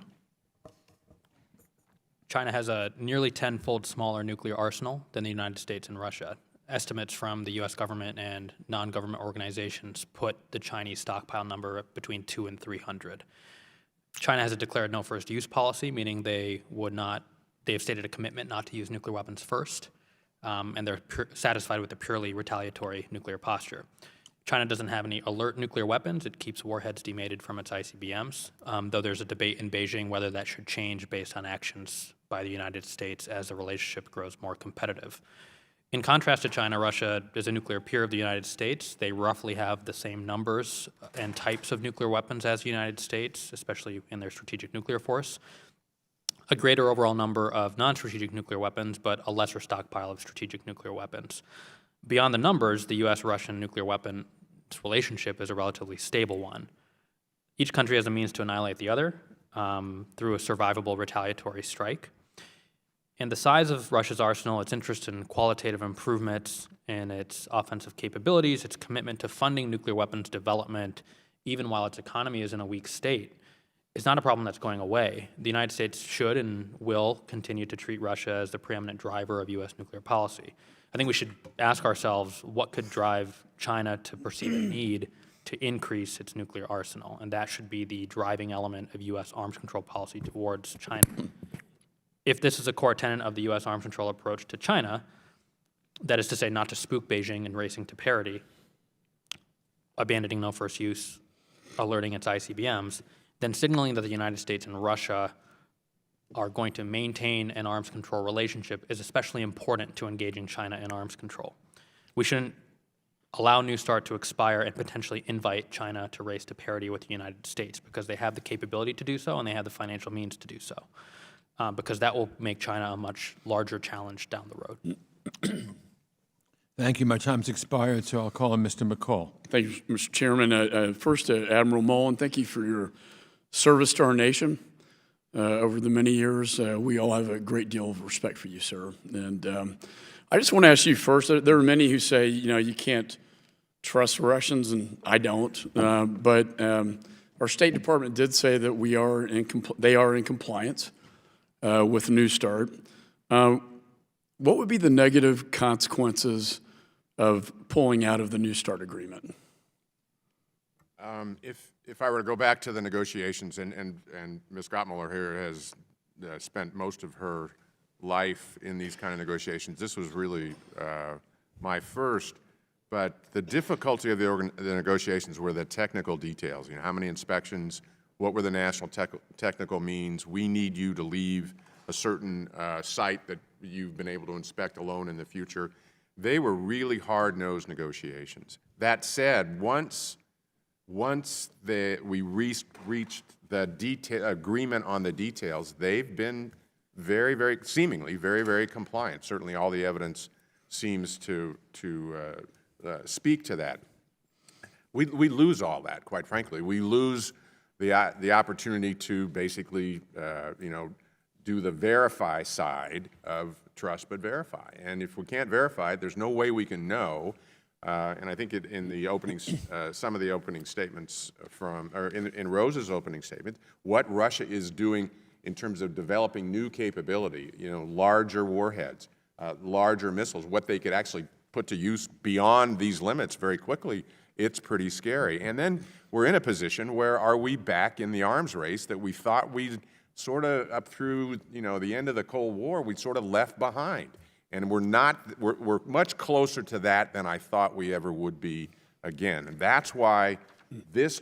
China has a nearly 10-fold smaller nuclear arsenal than the United States and Russia. Estimates from the U.S. government and non-government organizations put the Chinese stockpile number between 200 and 300. China has a declared no first use policy, meaning they have stated a commitment not to use nuclear weapons first, and they're satisfied with the purely retaliatory nuclear posture. China doesn't have any alert nuclear weapons. It keeps warheads demated from its ICBMs, though there's a debate in Beijing whether that should change based on actions by the United States as the relationship grows more competitive. In contrast to China, Russia is a nuclear peer of the United States. They roughly have the same numbers and types of nuclear weapons as the United States, especially in their strategic nuclear force. A greater overall number of non-strategic nuclear weapons, but a lesser stockpile of strategic nuclear weapons. Beyond the numbers, the U.S.-Russian nuclear weapons relationship is a relatively stable one. Each country has a means to annihilate the other through a survivable retaliatory strike. And the size of Russia's arsenal, its interest in qualitative improvements in its offensive capabilities, its commitment to funding nuclear weapons development, even while its economy is in a weak state, is not a problem that's going away. The United States should and will continue to treat Russia as the preeminent driver of U.S. nuclear policy. I think we should ask ourselves what could drive China to perceive a need to increase its nuclear arsenal, and that should be the driving element of U.S. arms control policy towards China. If this is a core tenet of the U.S. arms control approach to China, that is to say not to spook Beijing and racing to parity, abandoning no first use, alerting its ICBMs, then signaling that the United States and Russia are going to maintain an arms control relationship is especially important to engaging China in arms control. We shouldn't allow New START to expire and potentially invite China to race to parity with the United States, because they have the capability to do so and they have the financial means to do so. Because that will make China a much larger challenge down the road. Thank you. My time's expired, so I'll call on Mr. McCall. Thank you, Mr. Chairman. First, Admiral Mullen, thank you for your service to our nation over the many years. We all have a great deal of respect for you, sir. And I just want to ask you first, there are many who say, you can't trust Russians, and I don't. But our State Department did say that they are in compliance with New START. What would be the negative consequences of pulling out of the New START agreement? If I were to go back to the negotiations, and Ms. Gottmuller here has spent most of her life in these kind of negotiations, this was really my first. But the difficulty of the negotiations were the technical details. How many inspections? What were the national technical means? We need you to leave a certain site that you've been able to inspect alone in the future. They were really hard-nosed negotiations. That said, once we reached the agreement on the details, they've been seemingly very compliant. Certainly all the evidence seems to speak to that. We lose all that, quite frankly. We lose the opportunity to basically, do the verify side of trust but verify. And if we can't verify it, there's no way we can know. And I think in the openings, some of the opening statements in Rose's opening statement, what Russia is doing in terms of developing new capability, larger warheads, larger missiles, what they could actually put to use beyond these limits very quickly, it's pretty scary. And then we're in a position where are we back in the arms race that we thought we'd sort of up through, the end of the Cold War, we'd sort of left behind. And we're much closer to that than I thought we ever would be again. And that's why this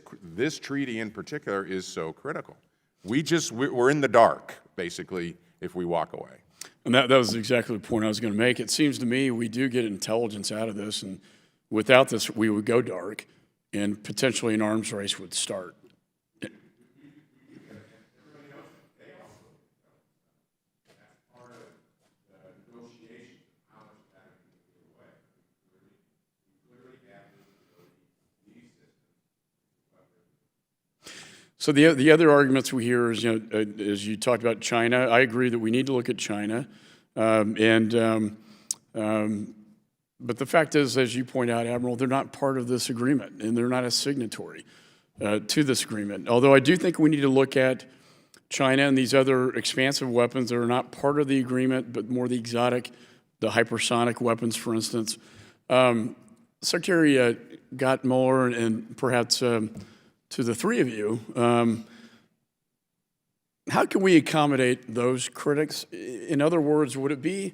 treaty in particular is so critical. We're in the dark, basically, if we walk away. And that was exactly the point I was going to make. It seems to me we do get intelligence out of this, and without this, we would go dark, and potentially an arms race would start. So the other arguments we hear is, as you talked about China, I agree that we need to look at China. But the fact is, as you point out, Admiral, they're not part of this agreement, and they're not a signatory to this agreement. Although I do think we need to look at China and these other expansive weapons that are not part of the agreement, but more the exotic, the hypersonic weapons, for instance. Secretary Gott Mueller and perhaps to the three of you, how can we accommodate those critics? In other words, would it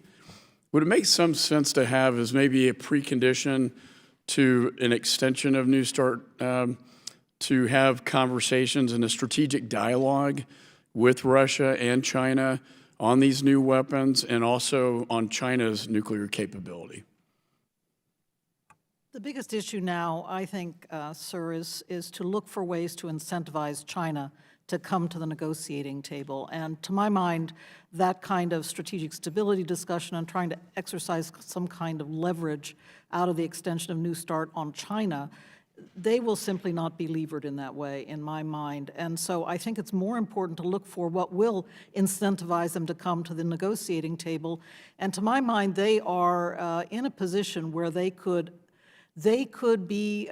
make some sense to have as maybe a precondition to an extension of New START to have conversations and a strategic dialogue with Russia and China on these new weapons and also on China's nuclear capability? The biggest issue now, I think, sir, is to look for ways to incentivize China to come to the negotiating table. And to my mind, that kind of strategic stability discussion and trying to exercise some kind of leverage out of the extension of New START on China, they will simply not be levered in that way, in my mind. And so I think it's more important to look for what will incentivize them to come to the negotiating table. And to my mind, they are in a position where they could be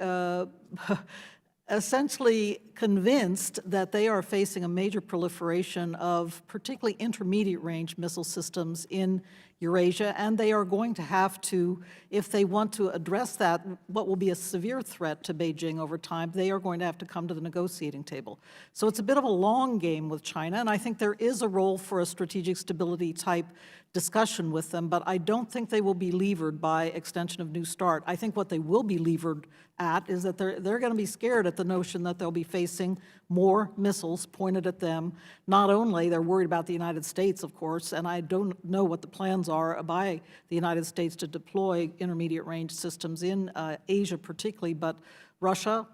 essentially convinced that they are facing a major proliferation of particularly intermediate range missile systems in Eurasia, and they are going to have to, if they want to address that, what will be a severe threat to Beijing over time, they are going to have to come to the negotiating table. So it's a bit of a long game with China, and I think there is a role for a strategic stability type discussion with them, but I don't think they will be levered by extension of New START. I think what they will be levered at is that they're going to be scared at the notion that they'll be facing more missiles pointed at them. Not only they're worried about the United States, of course, and I don't know what the plans are by the United States to deploy intermediate range systems in Asia particularly, but Russia,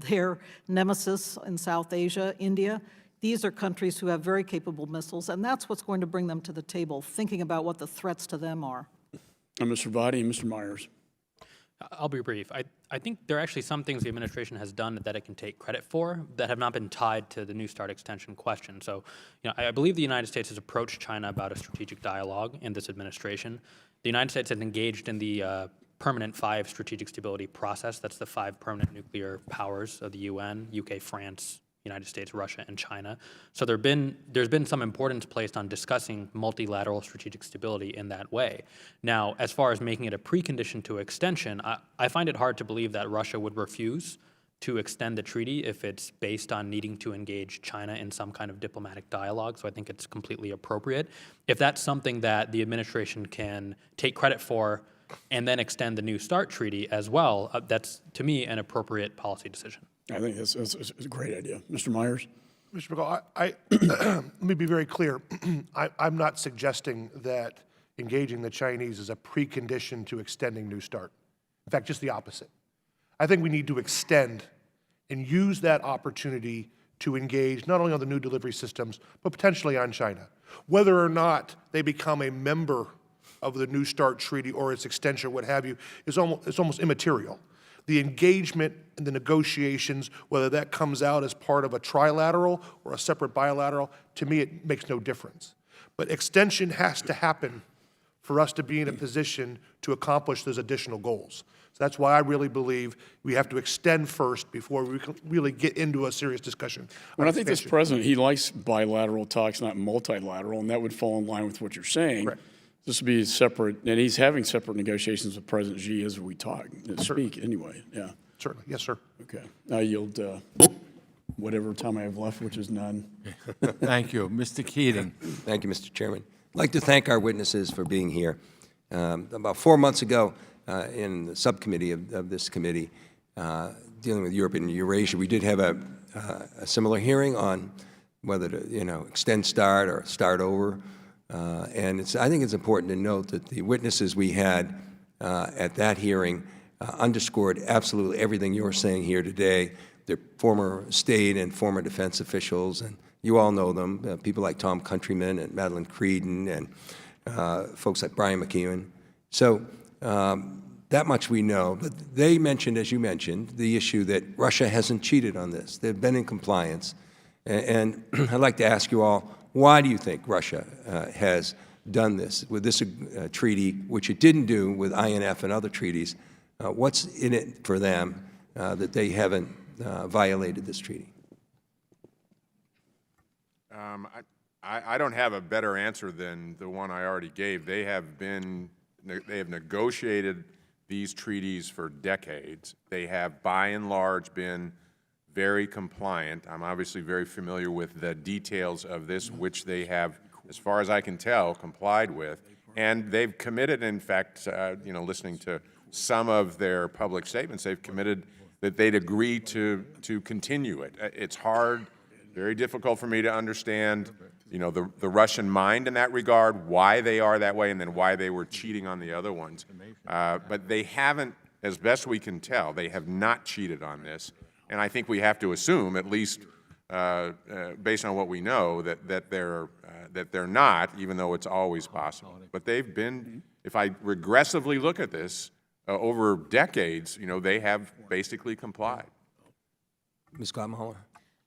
their nemesis in South Asia, India. These are countries who have very capable missiles, and that's what's going to bring them to the table, thinking about what the threats to them are. And Mr. Vadi and Mr. Myers. I'll be brief. I think there are actually some things the administration has done that it can take credit for that have not been tied to the New START extension question. So, I believe the United States has approached China about a strategic dialogue in this administration. The United States has engaged in the Permanent 5 strategic stability process. That's the 5 permanent nuclear powers of the UN, UK, France, United States, Russia, and China. So there's been some importance placed on discussing multilateral strategic stability in that way. Now, as far as making it a precondition to extension, I find it hard to believe that Russia would refuse to extend the treaty if it's based on needing to engage China in some kind of diplomatic dialogue. So I think it's completely appropriate. If that's something that the administration can take credit for and then extend the New START treaty as well, that's, to me, an appropriate policy decision. I think that's a great idea. Mr. Myers? Mr. McCall, let me be very clear. I'm not suggesting that engaging the Chinese is a precondition to extending New START. In fact, just the opposite. I think we need to extend and use that opportunity to engage not only on the new delivery systems, but potentially on China. Whether or not they become a member of the New START treaty or its extension, what have you, is almost immaterial. The engagement and the negotiations, whether that comes out as part of a trilateral or a separate bilateral, to me it makes no difference. But extension has to happen for us to be in a position to accomplish those additional goals. So that's why I really believe we have to extend first before we can really get into a serious discussion. Well, I think this president, he likes bilateral talks, not multilateral, and that would fall in line with what you're saying. Correct. This would be separate, and he's having separate negotiations with President Xi as we talk, speak anyway, yeah. Certainly, yes, sir. Okay, I yield whatever time I have left, which is none. Thank you. Mr. Keating. Thank you, Mr. Chairman. I'd like to thank our witnesses for being here. About 4 months ago, in the subcommittee of this committee, dealing with Europe and Eurasia, we did have a similar hearing on whether to, extend START or start over. And I think it's important to note that the witnesses we had at that hearing underscored absolutely everything you're saying here today. They're former state and former defense officials, and you all know them, people like Tom Countryman and Madeline Creedon and folks like Brian McKeown. So that much we know. But they mentioned, as you mentioned, the issue that Russia hasn't cheated on this. They've been in compliance. And I'd like to ask you all, why do you think Russia has done this with this treaty, which it didn't do with INF and other treaties? What's in it for them that they haven't violated this treaty? I don't have a better answer than the one I already gave. They have negotiated these treaties for decades. They have, by and large, been very compliant. I'm obviously very familiar with the details of this, which they have, as far as I can tell, complied with. And they've committed, in fact, listening to some of their public statements, they've committed that they'd agree to continue it. It's hard, very difficult for me to understand, the Russian mind in that regard, why they are that way, and then why they were cheating on the other ones. But they haven't, as best we can tell, they have not cheated on this. And I think we have to assume, at least based on what we know, that they're not, even though it's always possible. But they've been, if I regressively look at this, over decades, they have basically complied. Ms. Gottenholler?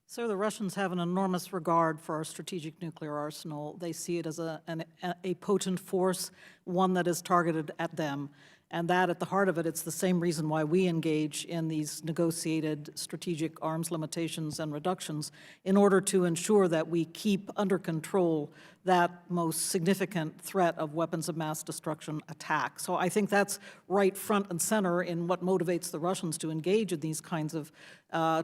Sir, the Russians have an enormous regard for our strategic nuclear arsenal. They see it as a potent force, one that is targeted at them. And that, at the heart of it, it's the same reason why we engage in these negotiated strategic arms limitations and reductions, in order to ensure that we keep under control that most significant threat of weapons of mass destruction attack. So I think that's right front and center in what motivates the Russians to engage in these kinds of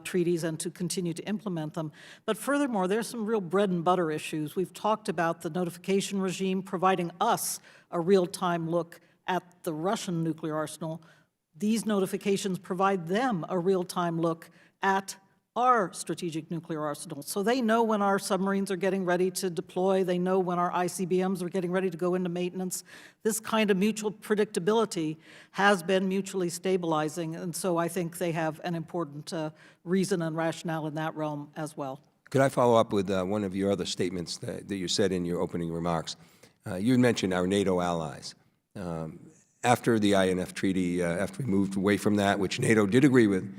treaties and to continue to implement them. But furthermore, there's some real bread and butter issues. We've talked about the notification regime providing us a real-time look at the Russian nuclear arsenal. These notifications provide them a real-time look at our strategic nuclear arsenal. So they know when our submarines are getting ready to deploy. They know when our ICBMs are getting ready to go into maintenance. This kind of mutual predictability has been mutually stabilizing, and so I think they have an important reason and rationale in that realm as well. Could I follow up with one of your other statements that you said in your opening remarks? You mentioned our NATO allies. After the INF Treaty, after we moved away from that, which NATO did agree with,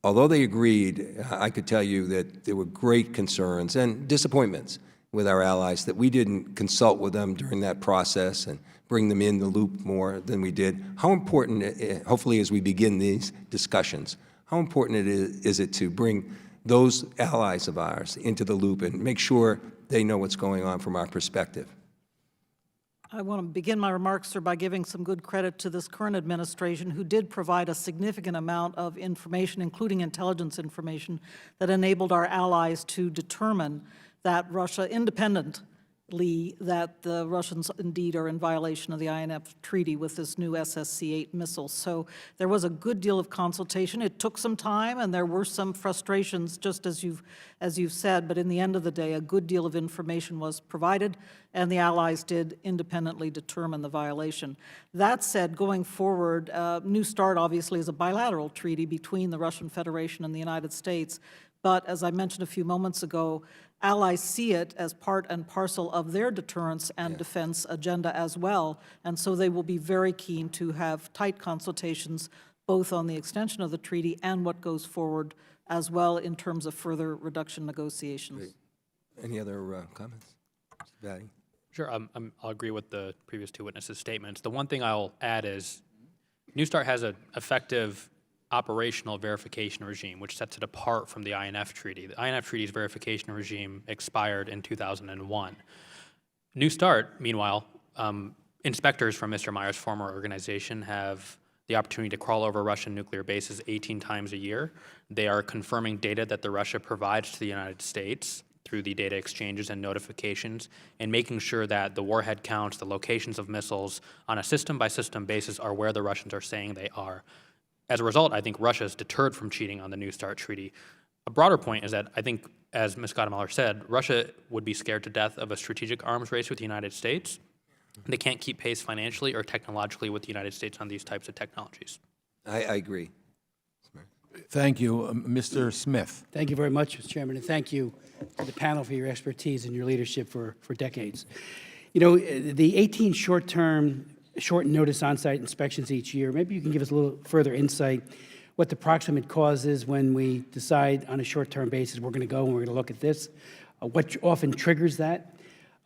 although they agreed, I could tell you that there were great concerns and disappointments with our allies that we didn't consult with them during that process and bring them in the loop more than we did. How important, hopefully as we begin these discussions, how important is it to bring those allies of ours into the loop and make sure they know what's going on from our perspective? I want to begin my remarks, sir, by giving some good credit to this current administration, who did provide a significant amount of information, including intelligence information, that enabled our allies to determine that Russia, independently, that the Russians indeed are in violation of the INF Treaty with this new SSC-8 missile. So there was a good deal of consultation. It took some time, and there were some frustrations, just as you've said, but in the end of the day, a good deal of information was provided, and the allies did independently determine the violation. That said, going forward, New START obviously is a bilateral treaty between the Russian Federation and the United States, but as I mentioned a few moments ago, allies see it as part and parcel of their deterrence and defense agenda as well, and so they will be very keen to have tight consultations both on the extension of the treaty and what goes forward as well in terms of further reduction negotiations. Great. Any other comments? Mr. Batty? Sure, I'll agree with the previous two witnesses' statements. The one thing I'll add is New START has an effective operational verification regime, which sets it apart from the INF Treaty. The INF Treaty's verification regime expired in 2001. New START, meanwhile, inspectors from Mr. Meyer's former organization have the opportunity to crawl over Russian nuclear bases 18 times a year. They are confirming data that the Russia provides to the United States through the data exchanges and notifications, and making sure that the warhead counts, the locations of missiles on a system-by-system basis are where the Russians are saying they are. As a result, I think Russia is deterred from cheating on the New START treaty. A broader point is that I think, as Ms. Gottemoeller said, Russia would be scared to death of a strategic arms race with the United States. They can't keep pace financially or technologically with the United States on these types of technologies. I agree. Thank you. Mr. Smith. Thank you very much, Mr. Chairman, and thank you to the panel for your expertise and your leadership for decades. You know, the 18 short-term, short notice on-site inspections each year, maybe you can give us a little further insight what the proximate cause is when we decide on a short-term basis we're going to go and we're going to look at this, what often triggers that,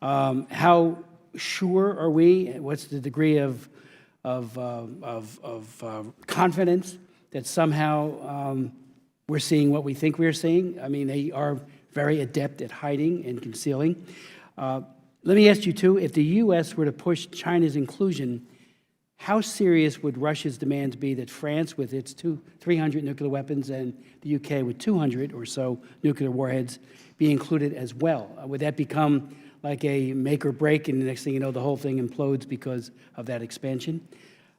how sure are we, what's the degree of confidence that somehow we're seeing what we think we're seeing. I mean, they are very adept at hiding and concealing. Let me ask you, too, if the U.S. were to push China's inclusion, how serious would Russia's demands be that France, with its 300 nuclear weapons, and the U.K. with 200 or so nuclear warheads, be included as well? Would that become like a make or break, and the next thing you know, the whole thing implodes because of that expansion?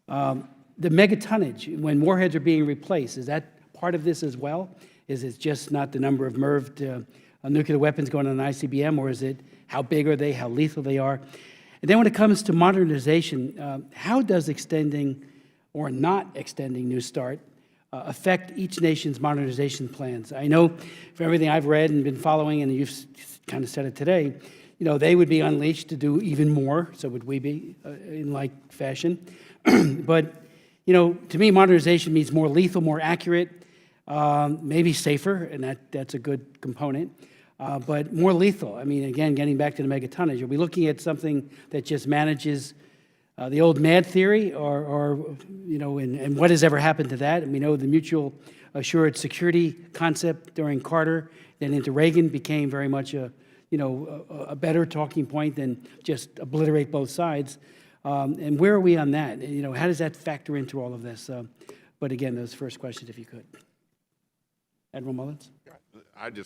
The megatonnage, when warheads are being replaced, is that part of this as well? Is it just not the number of MIRV nuclear weapons going on an ICBM, or is it how big are they, how lethal they are? And then when it comes to modernization, how does extending or not extending New START affect each nation's modernization plans? I know from everything I've read and been following, and you've kind of said it today, you know, they would be unleashed to do even more, so would we be in like fashion. But, you know, to me, modernization means more lethal, more accurate, maybe safer, and that's a good component, but more lethal. I mean, again, getting back to the megatonnage, are we looking at something that just manages the old MAD theory, or you know, and what has ever happened to that? And we know the mutual assured security concept during Carter, then into Reagan, became very much a, you know, a better talking point than just obliterate both sides. And where are we on that? You know, how does that factor into all of this? But again, those first questions, if you could. Admiral Mullins?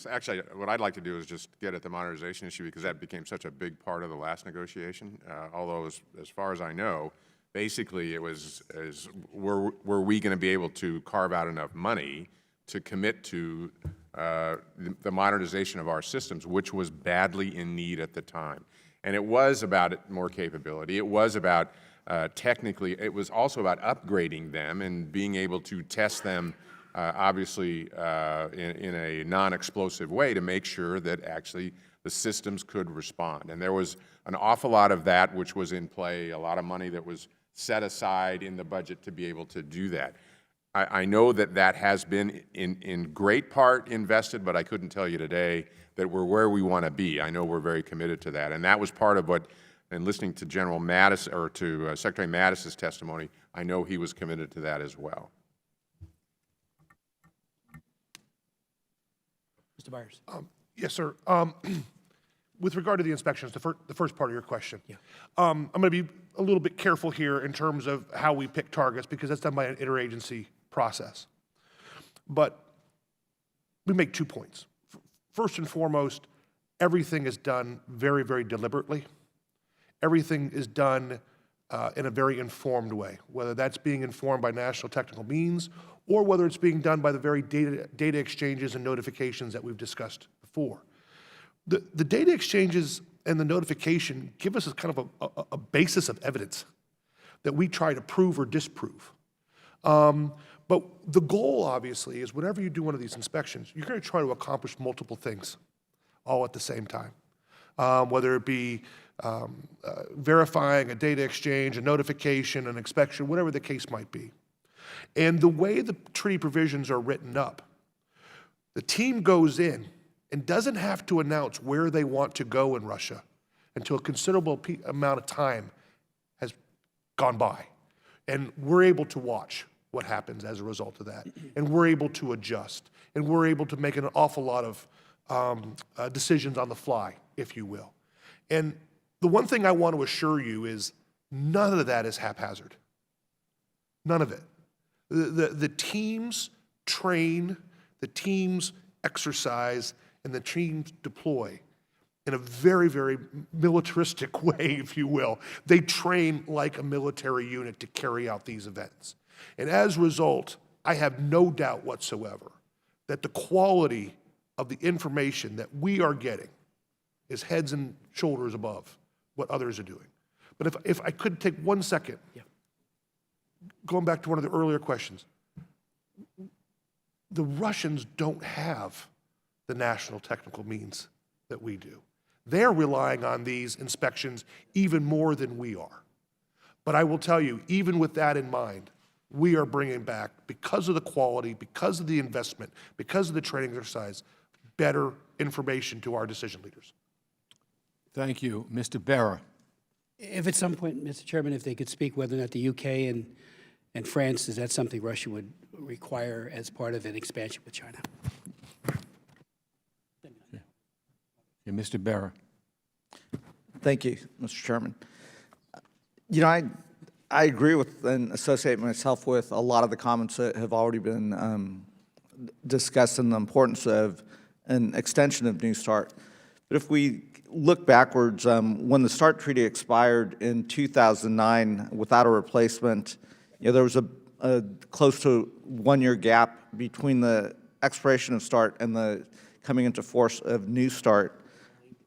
Actually, what I'd like to do is just get at the modernization issue, because that became such a big part of the last negotiation. Although, as far as I know, basically it was, were we going to be able to carve out enough money to commit to the modernization of our systems, which was badly in need at the time. And it was about more capability. It was about technically, it was also about upgrading them and being able to test them obviously in a non-explosive way to make sure that actually the systems could respond. And there was an awful lot of that which was in play, a lot of money that was set aside in the budget to be able to do that. I know that that has been in great part invested, but I couldn't tell you today that we're where we want to be. I know we're very committed to that. And that was part of what, and listening to General Mattis, or to Secretary Mattis's testimony, I know he was committed to that as well. Mr. Byers. Yes, sir. With regard to the inspections, the first part of your question, I'm going to be a little bit careful here in terms of how we pick targets, because that's done by an interagency process. But we make 2 points. First and foremost, everything is done very, very deliberately. Everything is done in a very informed way, whether that's being informed by national technical means or whether it's being done by the very data exchanges and notifications that we've discussed before. The data exchanges and the notification give us a kind of a basis of evidence that we try to prove or disprove. But the goal, obviously, is whenever you do one of these inspections, you're going to try to accomplish multiple things all at the same time, whether it be verifying a data exchange, a notification, an inspection, whatever the case might be. And the way the treaty provisions are written up, the team goes in and doesn't have to announce where they want to go in Russia until a considerable amount of time has gone by. And we're able to watch what happens as a result of that. And we're able to adjust. And we're able to make an awful lot of decisions on the fly, if you will. And the one thing I want to assure you is none of that is haphazard. None of it. The teams train, the teams exercise, and the teams deploy in a very, very militaristic way, if you will. They train like a military unit to carry out these events. And as a result, I have no doubt whatsoever that the quality of the information that we are getting is heads and shoulders above what others are doing. But if I could take 1 second, going back to one of the earlier questions, the Russians don't have the national technical means that we do. They're relying on these inspections even more than we are. But I will tell you, even with that in mind, we are bringing back, because of the quality, because of the investment, because of the training exercise, better information to our decision leaders. Thank you. Mr. Bera. If at some point, Mr. Chairman, if they could speak whether or not the UK and France, is that something Russia would require as part of an expansion with China? Yeah, Mr. Bera. Thank you, Mr. Chairman. You know, I agree with and associate myself with a lot of the comments that have already been discussed in the importance of an extension of New START. But if we look backwards, when the START Treaty expired in 2009 without a replacement, you know, there was a close to 1-year gap between the expiration of START and the coming into force of New START.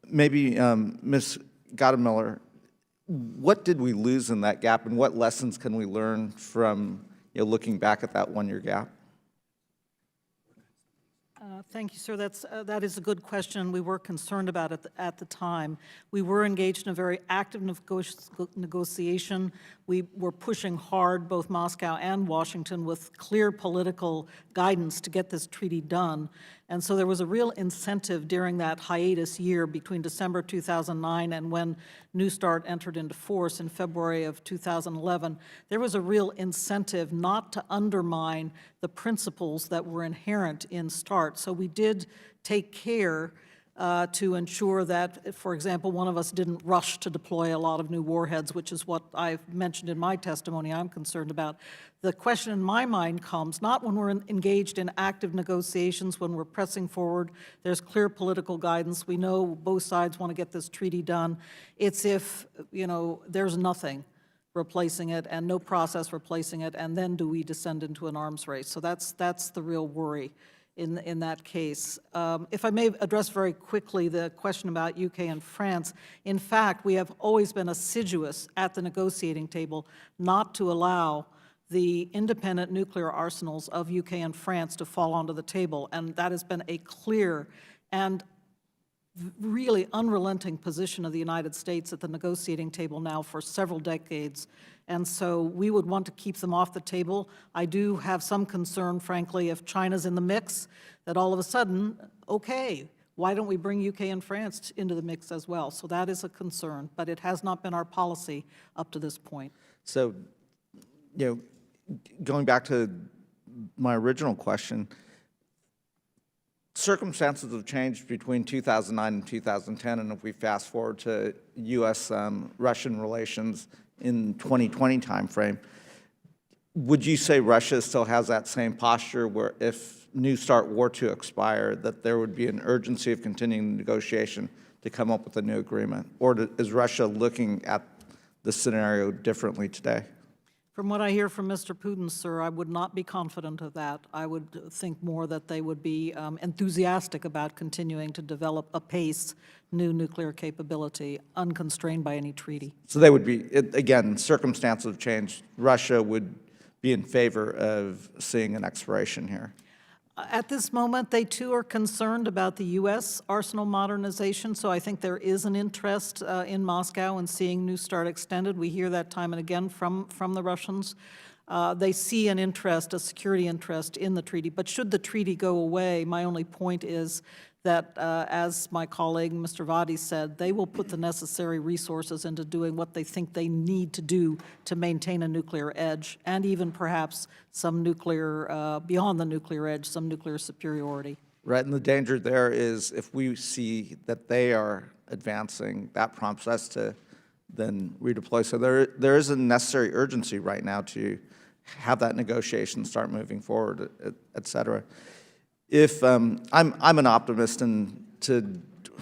Maybe, Ms. Gottemiller, what did we lose in that gap, and what lessons can we learn from, you know, looking back at that 1-year gap? Thank you, sir. That is a good question. We were concerned about it at the time. We were engaged in a very active negotiation. We were pushing hard, both Moscow and Washington, with clear political guidance to get this treaty done. And so there was a real incentive during that hiatus year between December 2009 and when New START entered into force in February of 2011. There was a real incentive not to undermine the principles that were inherent in START. So we did take care to ensure that, for example, one of us didn't rush to deploy a lot of new warheads, which is what I've mentioned in my testimony I'm concerned about. The question in my mind comes not when we're engaged in active negotiations, when we're pressing forward, there's clear political guidance, we know both sides want to get this treaty done. It's if, you know, there's nothing replacing it and no process replacing it, and then do we descend into an arms race? So that's the real worry in that case. If I may address very quickly the question about UK and France, in fact, we have always been assiduous at the negotiating table not to allow the independent nuclear arsenals of UK and France to fall onto the table, and that has been a clear and really unrelenting position of the United States at the negotiating table now for several decades. And so we would want to keep them off the table. I do have some concern, frankly, if China's in the mix, that all of a sudden, okay, why don't we bring UK and France into the mix as well? So that is a concern, but it has not been our policy up to this point. So, you know, going back to my original question, circumstances have changed between 2009 and 2010, and if we fast forward to U.S.-Russian relations in 2020 timeframe, would you say Russia still has that same posture where if New START were to expire, that there would be an urgency of continuing the negotiation to come up with a new agreement? Or is Russia looking at the scenario differently today? From what I hear from Mr. Putin, sir, I would not be confident of that. I would think more that they would be enthusiastic about continuing to develop apace new nuclear capability, unconstrained by any treaty. So they would be, again, circumstances have changed. Russia would be in favor of seeing an expiration here. At this moment, they too are concerned about the U.S. arsenal modernization, so I think there is an interest in Moscow in seeing New START extended. We hear that time and again from the Russians. They see an interest, a security interest in the treaty. But should the treaty go away, my only point is that, as my colleague, Mr. Vadi, said, they will put the necessary resources into doing what they think they need to do to maintain a nuclear edge, and even perhaps some nuclear, beyond the nuclear edge, some nuclear superiority. Right, and the danger there is if we see that they are advancing, that prompts us to then redeploy. So there is a necessary urgency right now to have that negotiation start moving forward, et cetera. If I'm an optimist, and to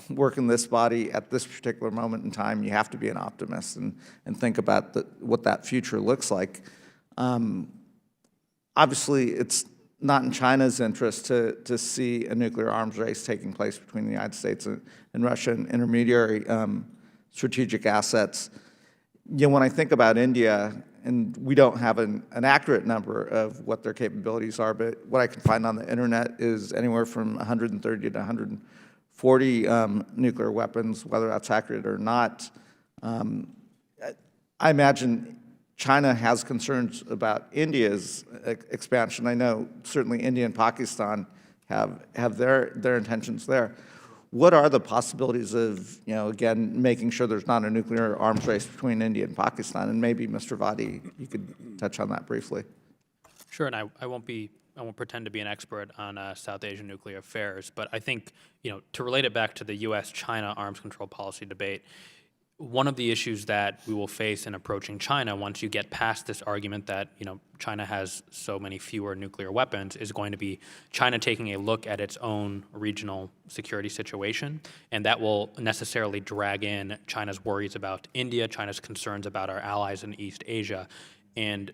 work in this body at this particular moment in time, you have to be an optimist and think about what that future looks like. Obviously, it's not in China's interest to see a nuclear arms race taking place between the United States and Russia and intermediary strategic assets. You know, when I think about India, and we don't have an accurate number of what their capabilities are, but what I can find on the internet is anywhere from 130 to 140 nuclear weapons, whether that's accurate or not. I imagine China has concerns about India's expansion. I know certainly India and Pakistan have their intentions there. What are the possibilities of, you know, again, making sure there's not a nuclear arms race between India and Pakistan? And maybe, Mr. Vadi, you could touch on that briefly. Sure, and I won't pretend to be an expert on South Asian nuclear affairs, but I think, to relate it back to the U.S.-China arms control policy debate, one of the issues that we will face in approaching China once you get past this argument that, China has so many fewer nuclear weapons is going to be China taking a look at its own regional security situation, and that will necessarily drag in China's worries about India, China's concerns about our allies in East Asia, and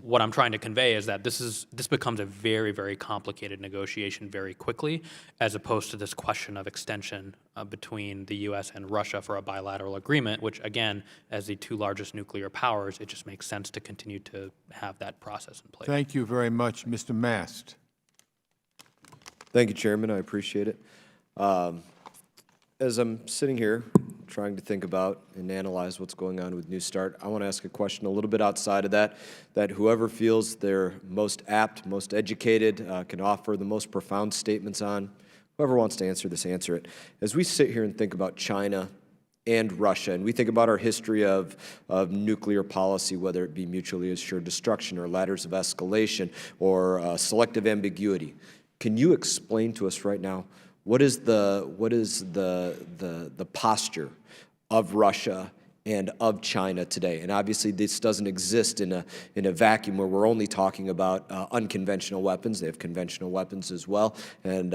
what I'm trying to convey is that this becomes a very, very complicated negotiation very quickly, as opposed to this question of extension between the U.S. and Russia for a bilateral agreement, which, again, as the two largest nuclear powers, it just makes sense to continue to have that process in place. Thank you very much. Mr. Mast. Thank you, Chairman. I appreciate it. As I'm sitting here trying to think about and analyze what's going on with New START, I want to ask a question a little bit outside of that whoever feels they're most apt, most educated, can offer the most profound statements on. Whoever wants to answer this, answer it. As we sit here and think about China and Russia, and we think about our history of nuclear policy, whether it be mutually assured destruction or ladders of escalation or selective ambiguity, can you explain to us right now what is the posture of Russia and of China today? And obviously, this doesn't exist in a vacuum where we're only talking about unconventional weapons. They have conventional weapons as well, and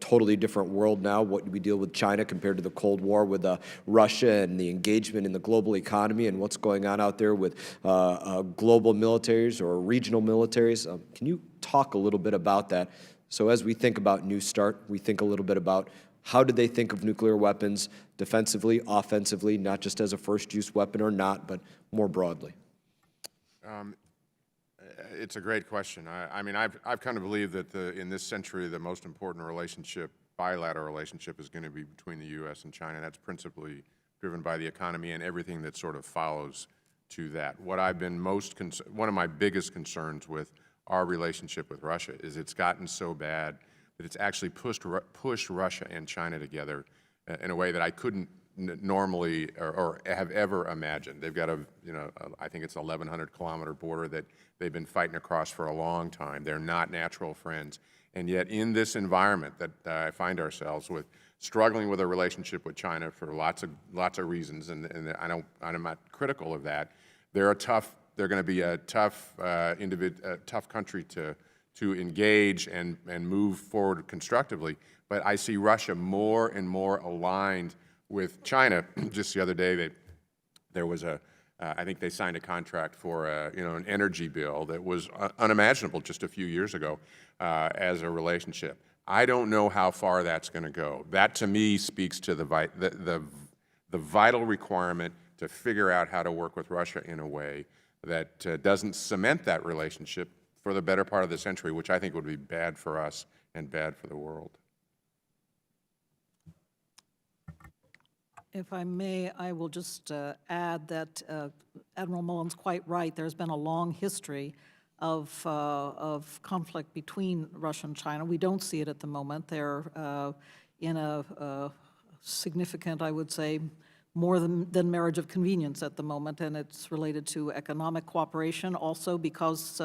totally different world now. What we deal with China compared to the Cold War with Russia and the engagement in the global economy and what's going on out there with global militaries or regional militaries. Can you talk a little bit about that? So as we think about New START, we think a little bit about how did they think of nuclear weapons defensively, offensively, not just as a first-use weapon or not, but more broadly? It's a great question. I mean, I've kind of believed that in this century, the most important relationship, bilateral relationship, is going to be between the U.S. and China. That's principally driven by the economy and everything that sort of follows to that. What I've been one of my biggest concerns with our relationship with Russia is it's gotten so bad that it's actually pushed Russia and China together in a way that I couldn't normally or have ever imagined. They've got I think it's a 1,100-kilometer border that they've been fighting across for a long time. They're not natural friends. And yet in this environment that I find ourselves with, struggling with a relationship with China for lots of reasons, and I'm not critical of that, they're going to be a tough country to engage and move forward constructively. But I see Russia more and more aligned with China. Just the other day, there was I think they signed a contract for an energy bill that was unimaginable just a few years ago as a relationship. I don't know how far that's going to go. That, to me, speaks to the vital requirement to figure out how to work with Russia in a way that doesn't cement that relationship for the better part of the century, which I think would be bad for us and bad for the world. If I may, I will just add that Admiral Mullen's quite right. There's been a long history of conflict between Russia and China. We don't see it at the moment. They're in a significant, I would say, more than marriage of convenience at the moment, and it's related to economic cooperation also because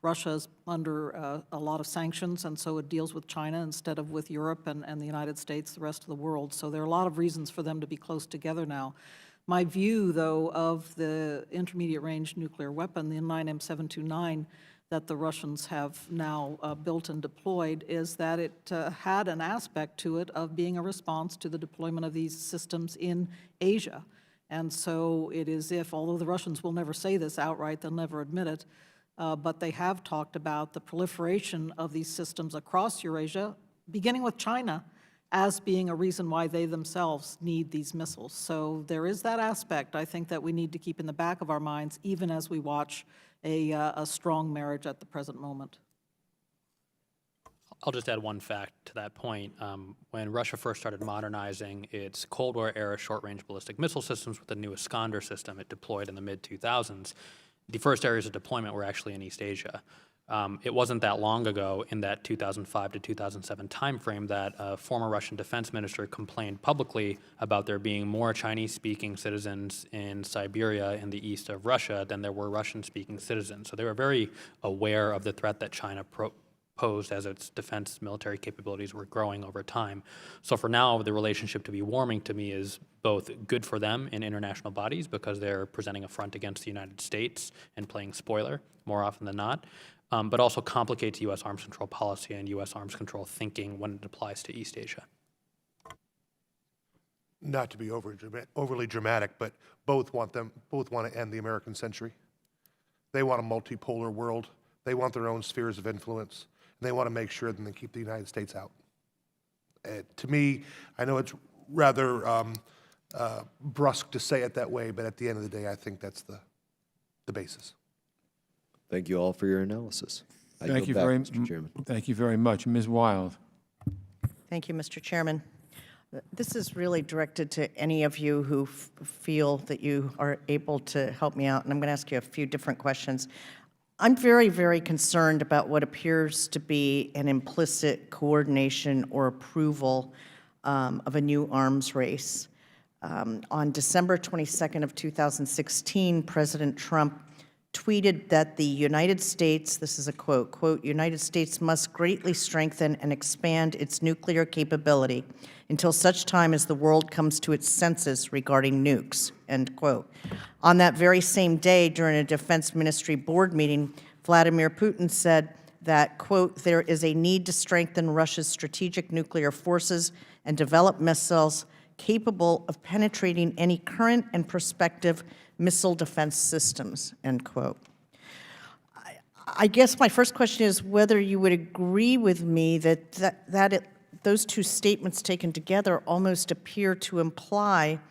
Russia is under a lot of sanctions, and so it deals with China instead of with Europe and the United States, the rest of the world. So there are a lot of reasons for them to be close together now. My view, though, of the intermediate-range nuclear weapon, the N9M729, that the Russians have now built and deployed is that it had an aspect to it of being a response to the deployment of these systems in Asia. And so it is if, although the Russians will never say this outright, they'll never admit it, but they have talked about the proliferation of these systems across Eurasia, beginning with China, as being a reason why they themselves need these missiles. So there is that aspect, I think, that we need to keep in the back of our minds, even as we watch a strong marriage at the present moment. I'll just add one fact to that point. When Russia first started modernizing its Cold War era short-range ballistic missile systems with the new Iskander system it deployed in the mid-2000s, the first areas of deployment were actually in East Asia. It wasn't that long ago, in that 2005 to 2007 timeframe, that a former Russian defense minister complained publicly about there being more Chinese-speaking citizens in Siberia in the east of Russia than there were Russian-speaking citizens. So they were very aware of the threat that China posed as its defense military capabilities were growing over time. So for now, the relationship to be warming to me is both good for them in international bodies because they're presenting a front against the United States and playing spoiler more often than not, but also complicates U.S. arms control policy and U.S. arms control thinking when it applies to East Asia. Not to be overly dramatic, but both want to end the American century. They want a multipolar world. They want their own spheres of influence. And they want to make sure that they keep the United States out. To me, I know it's rather brusque to say it that way, but at the end of the day, I think that's the basis. Thank you all for your analysis. Thank you very much, Mr. Chairman. Thank you very much. Ms. Wild. Thank you, Mr. Chairman. This is really directed to any of you who feel that you are able to help me out, and I'm going to ask you a few different questions. I'm very, very concerned about what appears to be an implicit coordination or approval of a new arms race. On December 22nd of 2016, President Trump tweeted that the United States, this is a quote, "United States must greatly strengthen and expand its nuclear capability until such time as the world comes to its senses regarding nukes," end quote. On that very same day, during a Defense Ministry board meeting, Vladimir Putin said that, quote, "There is a need to strengthen Russia's strategic nuclear forces and develop missiles capable of penetrating any current and prospective missile defense systems," end quote. I guess my first question is whether you would agree with me that those two statements taken together almost appear to imply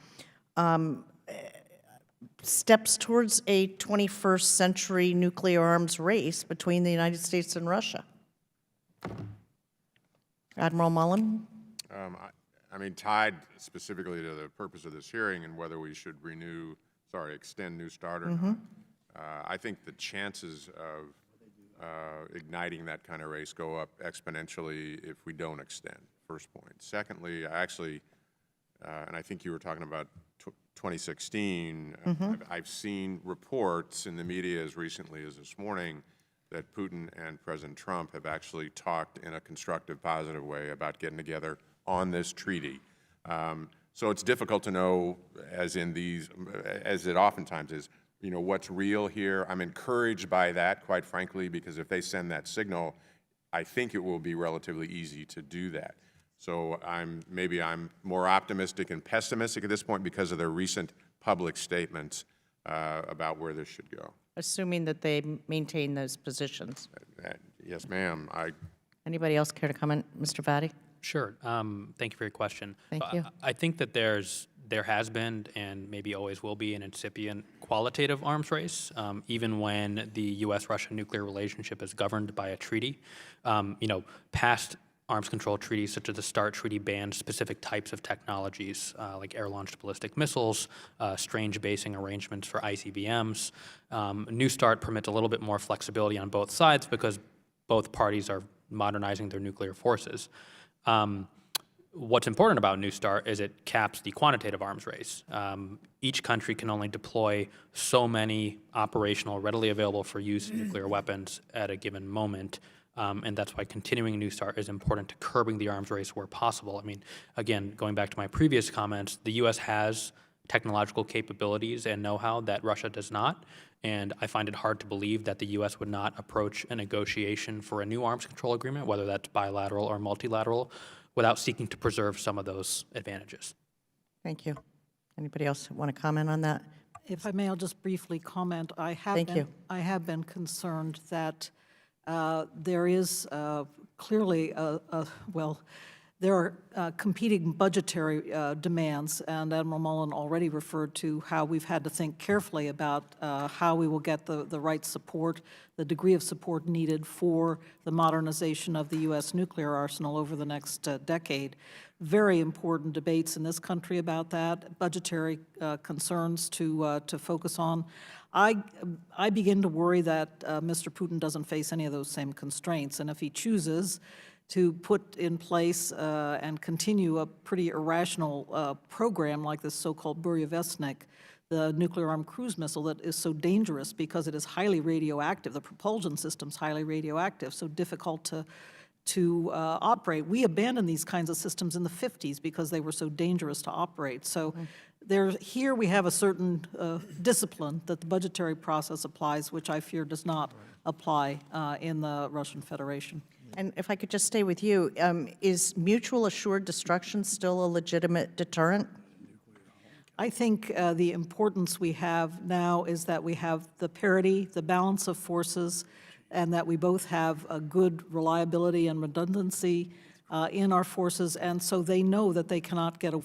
steps towards a 21st century nuclear arms race between the United States and Russia. Admiral Mullen? I mean, tied specifically to the purpose of this hearing and whether we should extend New START or not, I think the chances of igniting that kind of race go up exponentially if we don't extend, first point. Secondly, and I think you were talking about 2016, I've seen reports in the media as recently as this morning that Putin and President Trump have actually talked in a constructive, positive way about getting together on this treaty. So it's difficult to know, as it oftentimes is, what's real here. I'm encouraged by that, quite frankly, because if they send that signal, I think it will be relatively easy to do that. So maybe I'm more optimistic and pessimistic at this point because of their recent public statements about where this should go. Assuming that they maintain those positions. Yes, ma'am. Anybody else care to comment? Mr. Vadi? Sure. Thank you for your question. Thank you. I think that there has been and maybe always will be an incipient qualitative arms race, even when the U.S.-Russia nuclear relationship is governed by a treaty. Past arms control treaties such as the START treaty banned specific types of technologies like air-launched ballistic missiles, strange basing arrangements for ICBMs. New START permits a little bit more flexibility on both sides because both parties are modernizing their nuclear forces. What's important about New START is it caps the quantitative arms race. Each country can only deploy so many operational, readily available for use nuclear weapons at a given moment, and that's why continuing New START is important to curbing the arms race where possible. I mean, again, going back to my previous comments, the U.S. has technological capabilities and know-how that Russia does not, and I find it hard to believe that the U.S. would not approach a negotiation for a new arms control agreement, whether that's bilateral or multilateral, without seeking to preserve some of those advantages. Thank you. Anybody else want to comment on that? If I may, I'll just briefly comment. Thank you. I have been concerned that there is clearly there are competing budgetary demands, and Admiral Mullen already referred to how we've had to think carefully about how we will get the right support, the degree of support needed for the modernization of the U.S. nuclear arsenal over the next decade. Very important debates in this country about that, budgetary concerns to focus on. I begin to worry that Mr. Putin doesn't face any of those same constraints, and if he chooses to put in place and continue a pretty irrational program like this so-called Buryavestnik, the nuclear-armed cruise missile that is so dangerous because it is highly radioactive. The propulsion system's highly radioactive, so difficult to operate. We abandoned these kinds of systems in the 50s because they were so dangerous to operate. So here we have a certain discipline that the budgetary process applies, which I fear does not apply in the Russian Federation. And if I could just stay with you, is mutual assured destruction still a legitimate deterrent? I think the importance we have now is that we have the parity, the balance of forces, and that we both have a good reliability and redundancy in our forces, and so they know that they cannot get a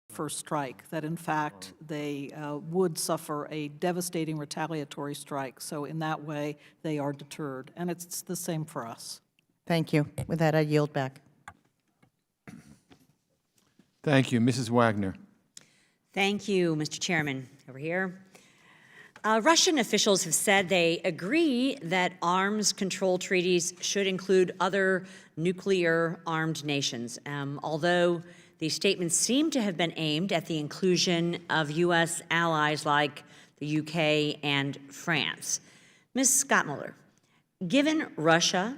first strike, that in fact they would suffer a devastating retaliatory strike. So in that way, they are deterred, and it's the same for us. Thank you. With that, I yield back. Thank you. Mrs. Wagner. Thank you, Mr. Chairman. Over here. Russian officials have said they agree that arms control treaties should include other nuclear-armed nations, although these statements seem to have been aimed at the inclusion of U.S. allies like the U.K. and France. Ms. Gottmuller, given Russia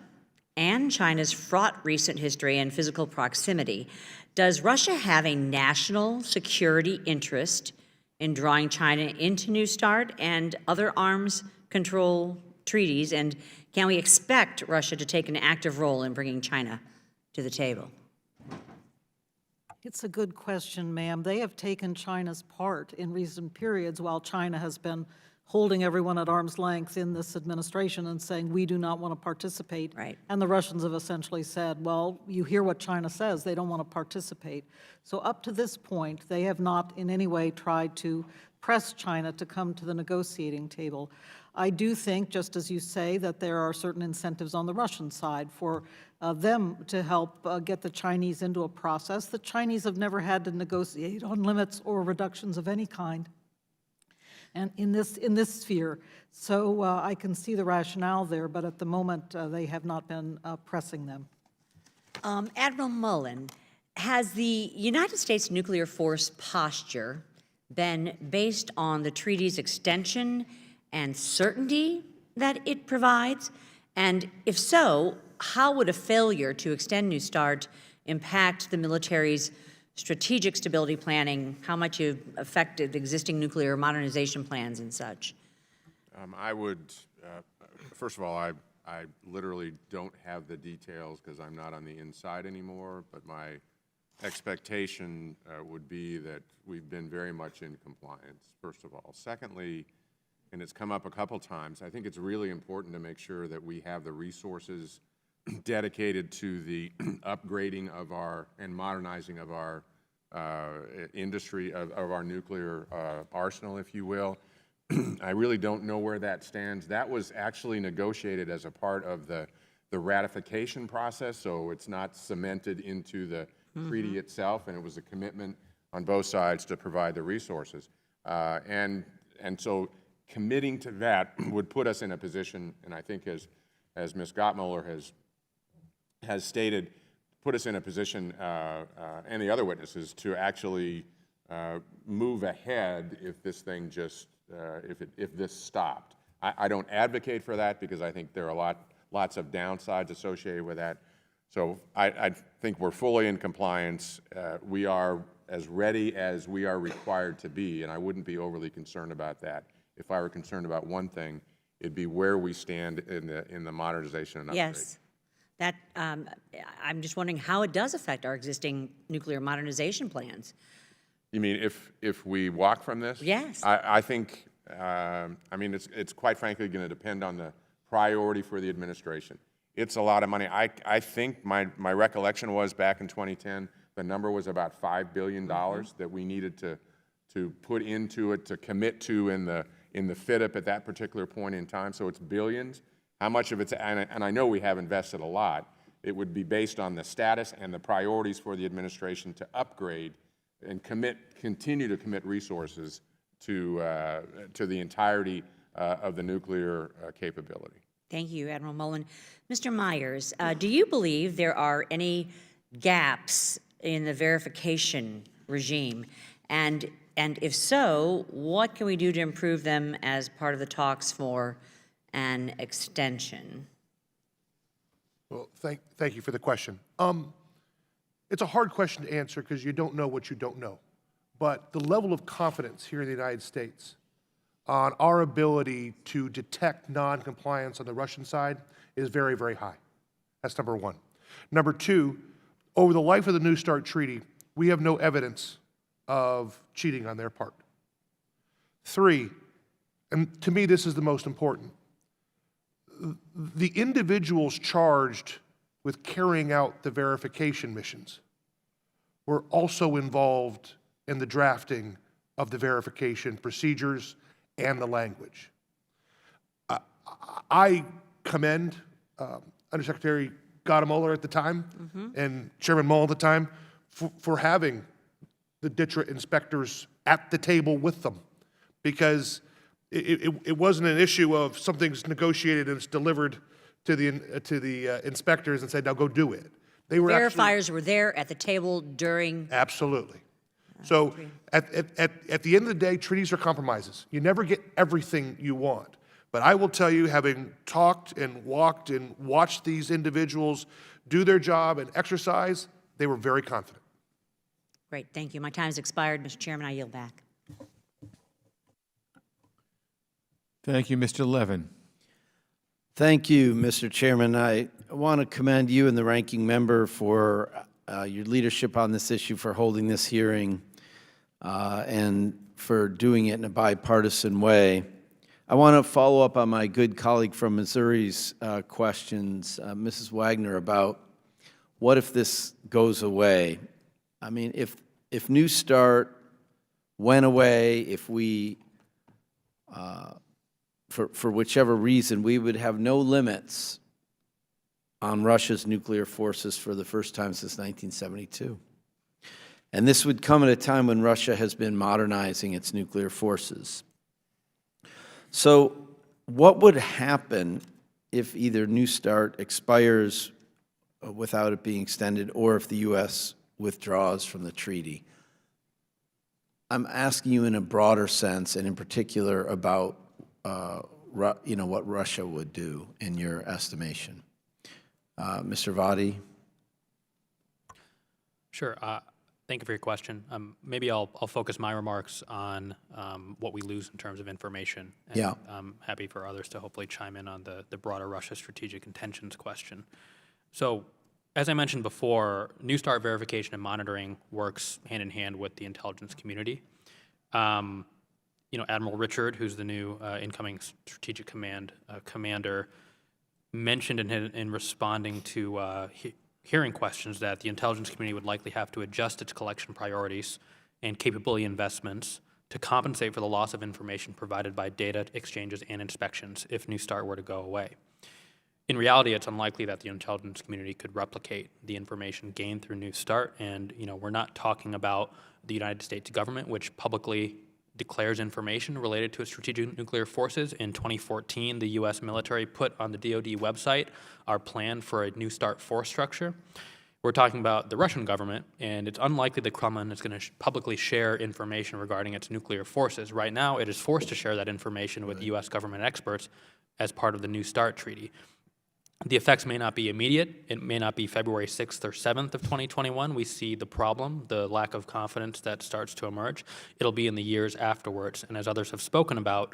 and China's fraught recent history and physical proximity, does Russia have a national security interest in drawing China into New START and other arms control treaties? And can we expect Russia to take an active role in bringing China to the table? It's a good question, ma'am. They have taken China's part in recent periods while China has been holding everyone at arm's length in this administration and saying, we do not want to participate. Right. And the Russians have essentially said, well, you hear what China says, they don't want to participate. So up to this point, they have not in any way tried to press China to come to the negotiating table. I do think, just as you say, that there are certain incentives on the Russian side for them to help get the Chinese into a process. The Chinese have never had to negotiate on limits or reductions of any kind. And in this sphere. So I can see the rationale there, but at the moment, they have not been pressing them. Admiral Mullen, has the United States nuclear force posture been based on the treaty's extension and certainty that it provides? And if so, how would a failure to extend New START impact the military's strategic stability planning, how much you've affected existing nuclear modernization plans and such? I would, first of all, I literally don't have the details because I'm not on the inside anymore, but my expectation would be that we've been very much in compliance, first of all. Secondly, and it's come up a couple times, I think it's really important to make sure that we have the resources dedicated to the upgrading of our and modernizing of our industry, of our nuclear arsenal, if you will. I really don't know where that stands. That was actually negotiated as a part of the ratification process, so it's not cemented into the treaty itself, and it was a commitment on both sides to provide the resources. And so committing to that would put us in a position, and I think as Ms. Gottmuller has stated, put us in a position, and the other witnesses, to actually move ahead if this thing just, if this stopped. I don't advocate for that because I think there are lots of downsides associated with that. So I think we're fully in compliance. We are as ready as we are required to be, and I wouldn't be overly concerned about that. If I were concerned about one thing, it'd be where we stand in the modernization and upgrade. Yes. That, I'm just wondering how it does affect our existing nuclear modernization plans. You mean if we walk from this? Yes. I think I mean, it's quite frankly going to depend on the priority for the administration. It's a lot of money. I think my recollection was back in 2010, the number was about $5 billion that we needed to put into it, to commit to in the FIDP at that particular point in time. So it's billions. How much of it's, and I know we have invested a lot, it would be based on the status and the priorities for the administration to upgrade and continue to commit resources to the entirety of the nuclear capability. Thank you, Admiral Mullen. Mr. Myers, do you believe there are any gaps in the verification regime? And if so, what can we do to improve them as part of the talks for an extension? Well, thank you for the question. It's a hard question to answer because you don't know what you don't know. But the level of confidence here in the United States on our ability to detect non-compliance on the Russian side is very, very high. That's number one. Number two, over the life of the New START treaty, we have no evidence of cheating on their part. Three, and to me this is the most important, the individuals charged with carrying out the verification missions were also involved in the drafting of the verification procedures and the language. I commend Undersecretary Gadamoller at the time and Chairman Mullen at the time for having the DTRA inspectors at the table with them, because it wasn't an issue of something's negotiated and it's delivered to the inspectors and said, now go do it. They were Verifiers were there at the table during. Absolutely. So at the end of the day, treaties are compromises. You never get everything you want. But I will tell you, having talked and walked and watched these individuals do their job and exercise, they were very confident. Great, thank you. My time has expired, Mr. Chairman. I yield back. Thank you, Mr. Levin. Thank you, Mr. Chairman. I want to commend you and the ranking member for your leadership on this issue, for holding this hearing, and for doing it in a bipartisan way. I want to follow up on my good colleague from Missouri's questions, Mrs. Wagner, about what if this goes away? I mean, if New START went away, if we, for whichever reason, we would have no limits on Russia's nuclear forces for the first time since 1972. And this would come at a time when Russia has been modernizing its nuclear forces. So what would happen if either New START expires without it being extended, or if the U.S. withdraws from the treaty? I'm asking you in a broader sense, and in particular about what Russia would do in your estimation. Mr. Vadi? Sure. Thank you for your question. Maybe I'll focus my remarks on what we lose in terms of information. And Yeah. I'm happy for others to hopefully chime in on the broader Russia strategic intentions question. So, as I mentioned before, New START verification and monitoring works hand in hand with the intelligence community. Admiral Richard, who's the new incoming Strategic Command commander, mentioned in responding to hearing questions that the intelligence community would likely have to adjust its collection priorities and capability investments to compensate for the loss of information provided by data exchanges and inspections if New START were to go away. In reality, it's unlikely that the intelligence community could replicate the information gained through New START, and we're not talking about the United States government, which publicly declares information related to its strategic nuclear forces. In 2014, the U.S. military put on the DoD website our plan for a New START force structure. We're talking about the Russian government, and it's unlikely the Kremlin is going to publicly share information regarding its nuclear forces. Right now, it is forced to share that information with U.S. government experts as part of the New START treaty. The effects may not be immediate. It may not be February 6th or 7th of 2021. We see the problem, the lack of confidence that starts to emerge. It'll be in the years afterwards. And as others have spoken about,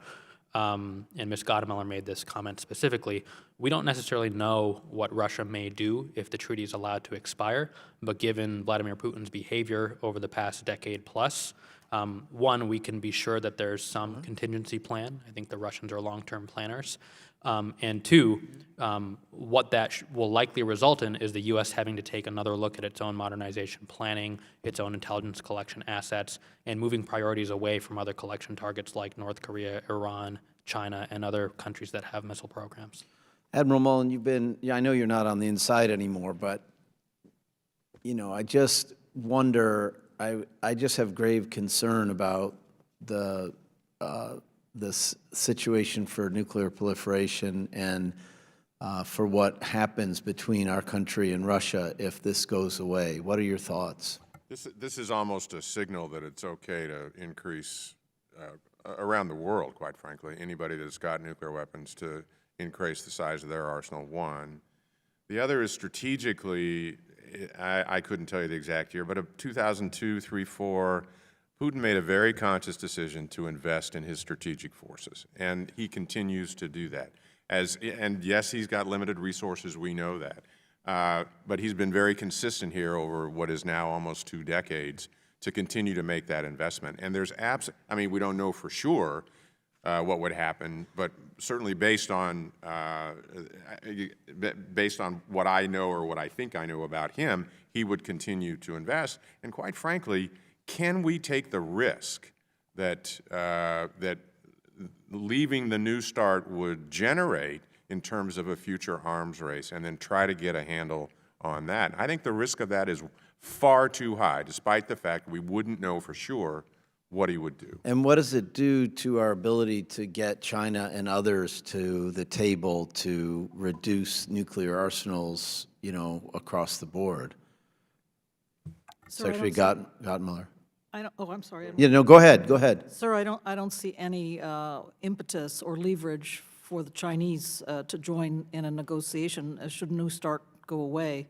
and Ms. Gadamoller made this comment specifically, we don't necessarily know what Russia may do if the treaty is allowed to expire. But given Vladimir Putin's behavior over the past decade plus, One, we can be sure that there's some contingency plan. I think the Russians are long-term planners. And two, what that will likely result in is the U.S. having to take another look at its own modernization planning, its own intelligence collection assets, and moving priorities away from other collection targets like North Korea, Iran, China, and other countries that have missile programs. Admiral Mullen, you've been, I know you're not on the inside anymore, but, you know, I just wonder, I just have grave concern about this situation for nuclear proliferation and for what happens between our country and Russia if this goes away. What are your thoughts? This is almost a signal that it's okay to increase around the world, quite frankly, anybody that's got nuclear weapons to increase the size of their arsenal, one. The other is strategically, I couldn't tell you the exact year, but of 2002, 3, 4, Putin made a very conscious decision to invest in his strategic forces, and he continues to do that. And yes, he's got limited resources, we know that. But he's been very consistent here over what is now almost 2 decades to continue to make that investment. And there's I mean, we don't know for sure what would happen, but certainly based on what I know or what I think I know about him, he would continue to invest. And quite frankly, can we take the risk that that leaving the New START would generate in terms of a future arms race, and then try to get a handle on that? I think the risk of that is far too high, despite the fact we wouldn't know for sure what he would do. And what does it do to our ability to get China and others to the table to reduce nuclear arsenals, you know, across the board? Secretary Gottemoeller. I'm sorry. Yeah, no, go ahead, go ahead. Sir, I don't see any impetus or leverage for the Chinese to join in a negotiation should New START go away.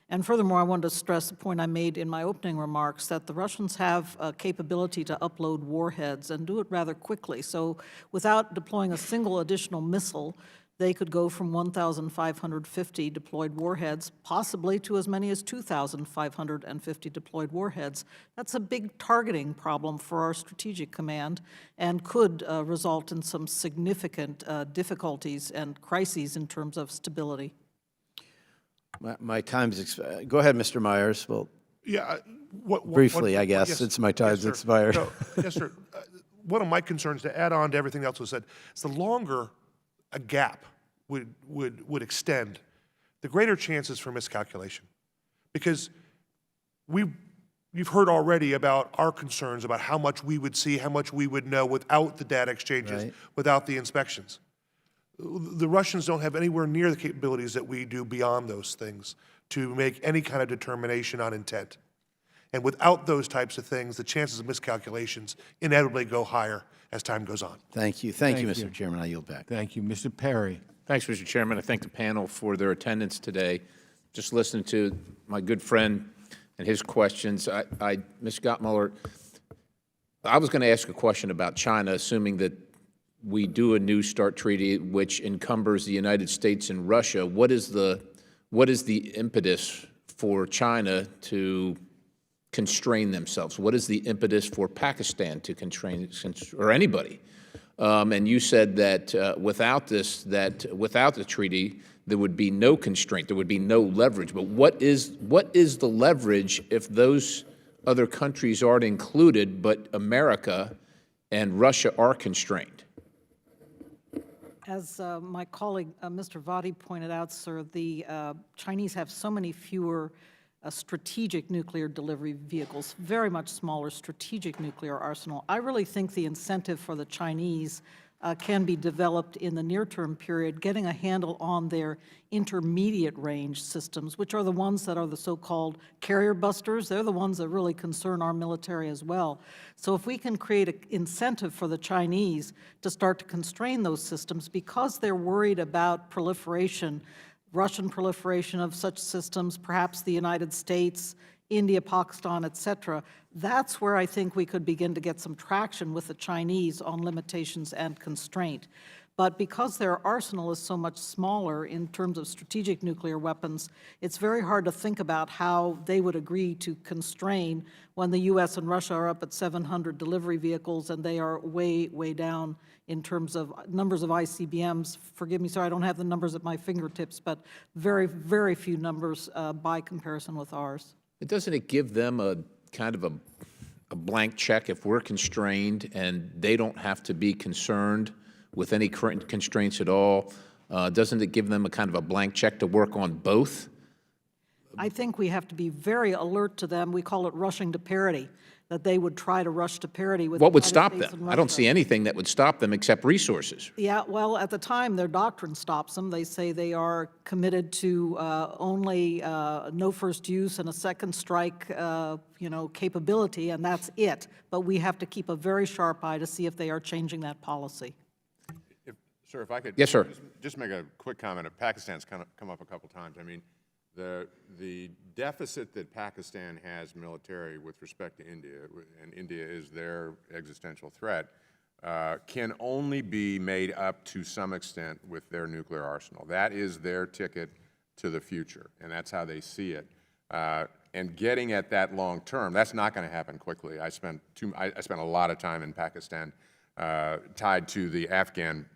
And furthermore, I wanted to stress the point I made in my opening remarks that the Russians have a capability to upload warheads and do it rather quickly. So without deploying a single additional missile, they could go from 1,550 deployed warheads, possibly to as many as 2,550 deployed warheads. That's a big targeting problem for our strategic command and could result in some significant difficulties and crises in terms of stability. My time's expired. Go ahead, Mr. Myers. Well, Yeah. briefly, I guess, yes, since my time's sir. expired. No, yes, sir. One of my concerns, to add on to everything else was said, is the longer a gap would extend, the greater chances for miscalculation. Because you've heard already about our concerns about how much we would see, how much we would know without the data exchanges, Right. without the inspections. The Russians don't have anywhere near the capabilities that we do beyond those things to make any kind of determination on intent. And without those types of things, the chances of miscalculations inevitably go higher as time goes on. Thank you. Thank you, Thank Mr. you. Chairman. I yield back. Thank you. Mr. Perry. Thanks, Mr. Chairman. I thank the panel for their attendance today. Just listening to my good friend and his questions, Ms. Gottemoeller, I was going to ask a question about China, assuming that we do a New START treaty which encumbers the United States and Russia. What is the impetus for China to constrain themselves? What is the impetus for Pakistan to constrain, or anybody? And you said that without the treaty, there would be no constraint, there would be no leverage. But what is the leverage if those other countries aren't included, but America and Russia are constrained? As my colleague, Mr. Vadi, pointed out, sir, the Chinese have so many fewer strategic nuclear delivery vehicles, very much smaller strategic nuclear arsenal. I really think the incentive for the Chinese can be developed in the near-term period, getting a handle on their intermediate range systems, which are the ones that are the so-called carrier busters. They're the ones that really concern our military as well. So if we can create an incentive for the Chinese to start to constrain those systems because they're worried about proliferation, Russian proliferation of such systems, perhaps the United States, India, Pakistan, et cetera, that's where I think we could begin to get some traction with the Chinese on limitations and constraint. But because their arsenal is so much smaller in terms of strategic nuclear weapons, it's very hard to think about how they would agree to constrain when the U.S. and Russia are up at 700 delivery vehicles and they are way, way down in terms of numbers of ICBMs. Forgive me, sir, I don't have the numbers at my fingertips, but very, very few numbers by comparison with ours. Doesn't it give them a kind of a blank check if we're constrained and they don't have to be concerned with any current constraints at all? Doesn't it give them a kind of a blank check to work on both? I think we have to be very alert to them. We call it rushing to parity, that they would try to rush to parity with What would the stop United States them? and I don't Russia. see anything that would stop them except resources. Yeah, well, at the time, their doctrine stops them. They say they are committed to only no first use and a second strike, capability, and that's it. But we have to keep a very sharp eye to see if they are changing that policy. Sir, if I could. Yes, sir. Just make a quick comment. Pakistan's come up a couple times. I mean, the deficit that Pakistan has military with respect to India, and India is their existential threat, can only be made up to some extent with their nuclear arsenal. That is their ticket to the future, and that's how they see it. And getting at that long term, that's not going to happen quickly. I spent a lot of time in Pakistan tied to the Afghan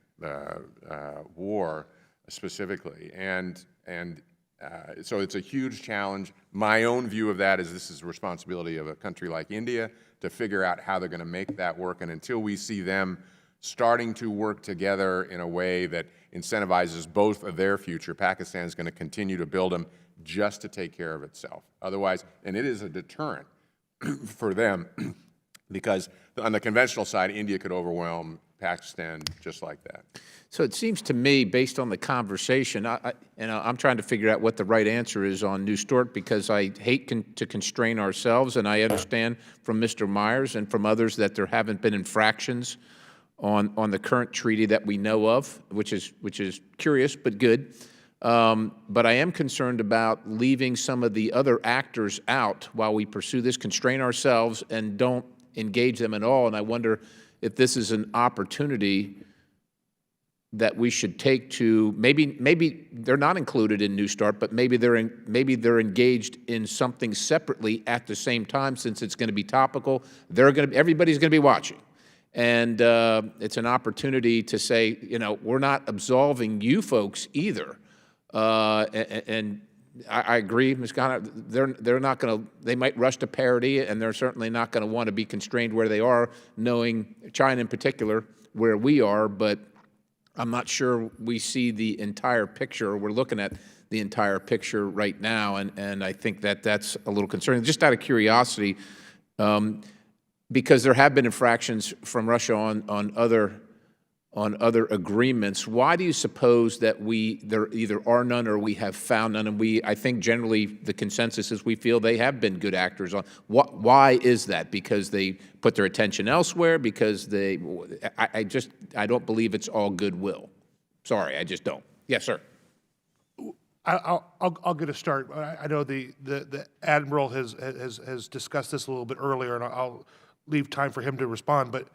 war specifically, and so it's a huge challenge. My own view of that is this is the responsibility of a country like India to figure out how they're going to make that work, and until we see them starting to work together in a way that incentivizes both of their future, Pakistan is going to continue to build them just to take care of itself. Otherwise, and it is a deterrent for them because on the conventional side, India could overwhelm Pakistan just like that. So it seems to me, based on the conversation, I'm trying to figure out what the right answer is on New START because I hate to constrain ourselves, and I understand from Mr. Myers and from others that there haven't been infractions on the current treaty that we know of, which is curious but good. But I am concerned about leaving some of the other actors out while we pursue this, constrain ourselves, and don't engage them at all. And I wonder if this is an opportunity that we should take to maybe they're not included in New START, but maybe they're engaged in something separately at the same time, since it's going to be topical. Everybody's going to be watching, and it's an opportunity to say, we're not absolving you folks either. And I agree, Ms. Ghana, they're not going to. They might rush to parity, and they're certainly not going to want to be constrained where they are, knowing China in particular where we are, but I'm not sure we see the entire picture, or we're looking at the entire picture right now, and I think that's a little concerning. Just out of curiosity, because there have been infractions from Russia on other agreements, why do you suppose that there either are none or we have found none? And I think generally the consensus is we feel they have been good actors on. Why is that? Because they put their attention elsewhere? Because I don't believe it's all goodwill. Sorry, I just don't. Yes, sir. I'll get a start. I know the Admiral has discussed this a little bit earlier, and I'll leave time for him to respond. But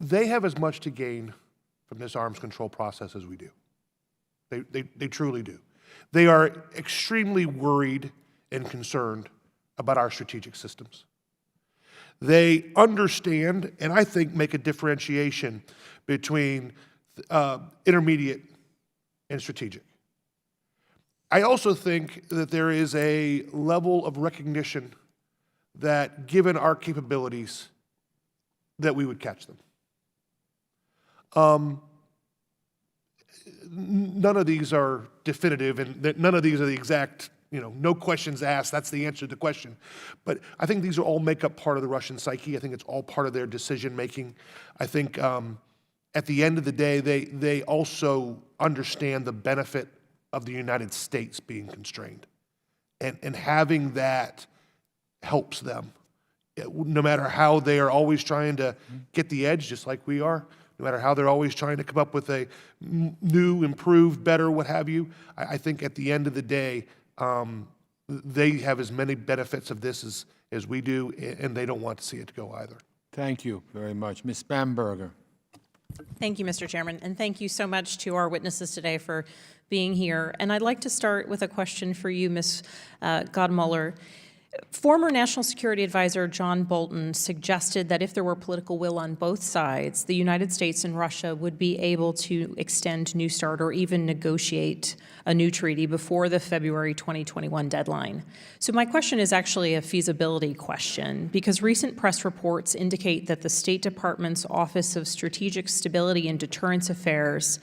they have as much to gain from this arms control process as we do. They truly do. They are extremely worried and concerned about our strategic systems. They understand, and I think make a differentiation between intermediate and strategic. I also think that there is a level of recognition that, given our capabilities, that we would catch them. None of these are definitive, and none of these are the exact, no questions asked, that's the answer to the question. But I think these all make up part of the Russian psyche. I think it's all part of their decision-making. I think at the end of the day, they also understand the benefit of the United States being constrained. And having that helps them. No matter how they are always trying to get the edge, just like we are, no matter how they're always trying to come up with a new, improved, better, what have you, I think at the end of the day, they have as many benefits of this as we do, and they don't want to see it go either. Thank you very much. Ms. Bamberger. Thank you, Mr. Chairman, and thank you so much to our witnesses today for being here. And I'd like to start with a question for you, Ms. Godmuller. Former National Security Advisor John Bolton suggested that if there were political will on both sides, the United States and Russia would be able to extend New START or even negotiate a new treaty before the February 2021 deadline. So my question is actually a feasibility question, because recent press reports indicate that the State Department's Office of Strategic Stability and Deterrence Affairs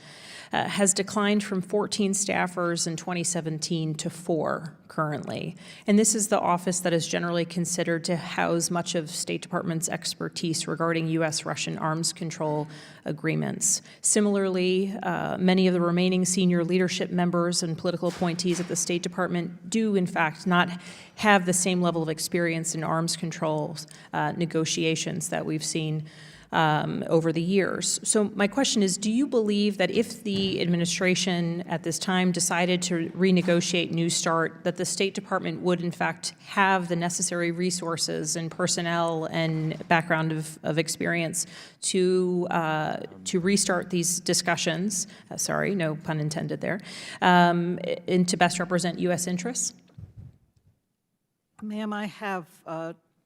has declined from 14 staffers in 2017 to 4 currently. And this is the office that is generally considered to house much of State Department's expertise regarding U.S.-Russian arms control agreements. Similarly, many of the remaining senior leadership members and political appointees at the State Department do, in fact, not have the same level of experience in arms control negotiations that we've seen over the years. So my question is, do you believe that if the administration at this time decided to renegotiate New START, that the State Department would in fact have the necessary resources and personnel and background of experience to restart these discussions, sorry, no pun intended there, and to best represent U.S. interests? Ma'am, I have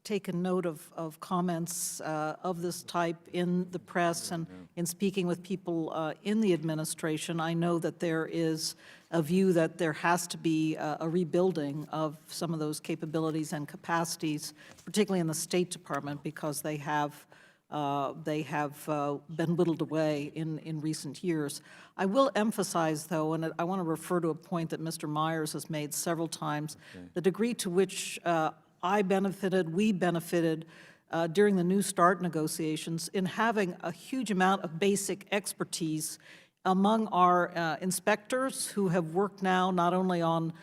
taken note of comments of this type in the press and in speaking with people in the administration. I know that there is a view that there has to be a rebuilding of some of those capabilities and capacities, particularly in the State Department, because they have been whittled away in recent years. I will emphasize, though, and I want to refer to a point that Mr. Myers has made several times, the degree to which we benefited during the New START negotiations in having a huge amount of basic expertise among our inspectors who have worked now not only on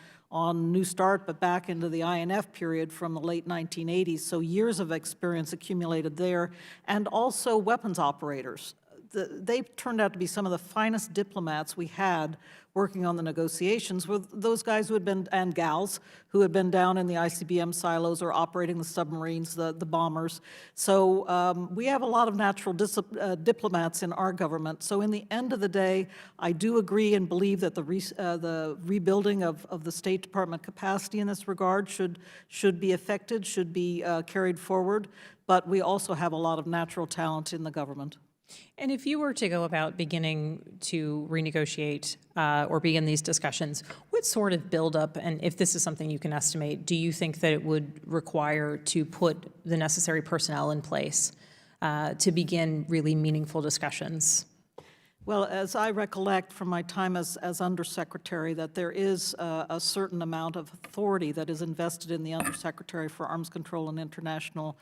New START, but back into the INF period from the late 1980s, so years of experience accumulated there, and also weapons operators. They turned out to be some of the finest diplomats we had working on the negotiations, with those guys who had been, and gals, who had been down in the ICBM silos or operating the submarines, the bombers. So we have a lot of natural diplomats in our government. So in the end of the day, I do agree and believe that the rebuilding of the State Department capacity in this regard should be effected, should be carried forward. But we also have a lot of natural talent in the government. And if you were to go about beginning to renegotiate or begin these discussions, what sort of buildup, and if this is something you can estimate, do you think that it would require to put the necessary personnel in place to begin really meaningful discussions? Well, as I recollect from my time as Undersecretary, that there is a certain amount of authority that is invested in the Undersecretary for Arms Control and International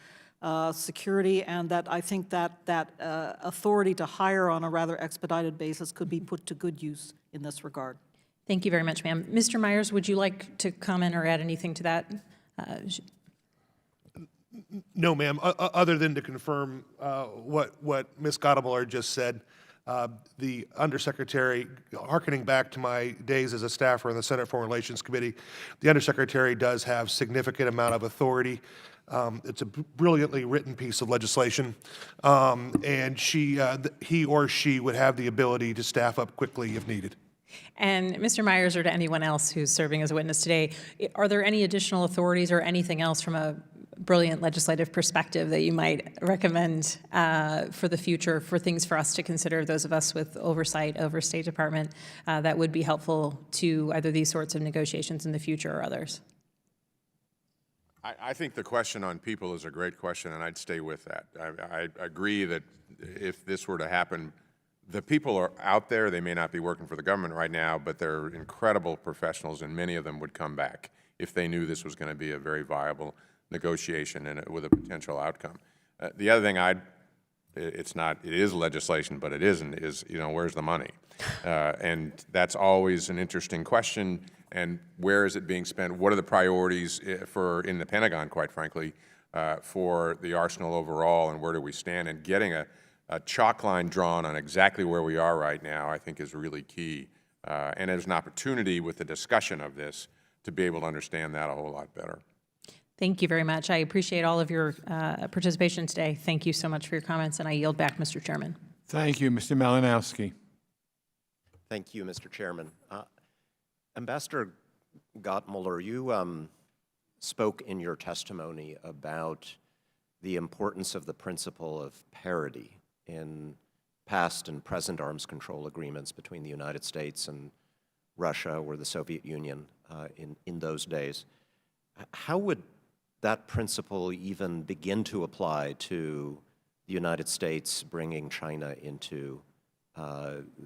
Security, and that I think that authority to hire on a rather expedited basis could be put to good use in this regard. Thank you very much, ma'am. Mr. Myers, would you like to comment or add anything to that? No, ma'am, other than to confirm what Ms. Godmuller just said. The Undersecretary, hearkening back to my days as a staffer in the Senate Foreign Relations Committee, the Undersecretary does have significant amount of authority. It's a brilliantly written piece of legislation, and he or she would have the ability to staff up quickly if needed. And Mr. Myers, or to anyone else who's serving as a witness today, are there any additional authorities or anything else from a brilliant legislative perspective that you might recommend for the future, for things for us to consider, those of us with oversight over State Department, that would be helpful to either these sorts of negotiations in the future or others? I think the question on people is a great question, and I'd stay with that. I agree that if this were to happen, the people are out there. They may not be working for the government right now, but they're incredible professionals, and many of them would come back if they knew this was going to be a very viable negotiation and with a potential outcome. The other thing it is legislation, but it isn't, is, where's the money? And that's always an interesting question. And where is it being spent? What are the priorities in the Pentagon, quite frankly, for the arsenal overall, and where do we stand? And getting a chalk line drawn on exactly where we are right now, I think, is really key. And there's an opportunity with the discussion of this to be able to understand that a whole lot better. Thank you very much. I appreciate all of your participation today. Thank you so much for your comments, and I yield back, Mr. Chairman. Thank you, Mr. Malinowski. Thank you, Mr. Chairman. Ambassador Gottmuller, you spoke in your testimony about the importance of the principle of parity in past and present arms control agreements between the United States and Russia or the Soviet Union in those days. How would that principle even begin to apply to the United States bringing China into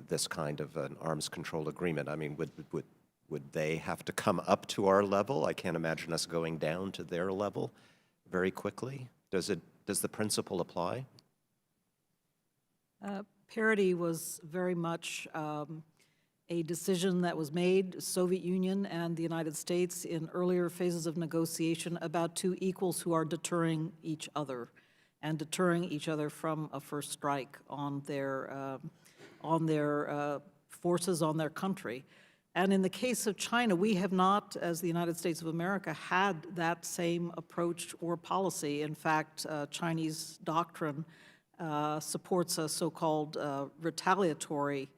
this kind of an arms control agreement? I mean, would they have to come up to our level? I can't imagine us going down to their level very quickly. Does the principle apply? Parity was very much a decision that was made, Soviet Union and the United States, in earlier phases of negotiation about two equals who are deterring each other and deterring each other from a first strike on their forces, on their country. And in the case of China, we have not, as the United States of America, had that same approach or policy. In fact, Chinese doctrine supports a so-called retaliatory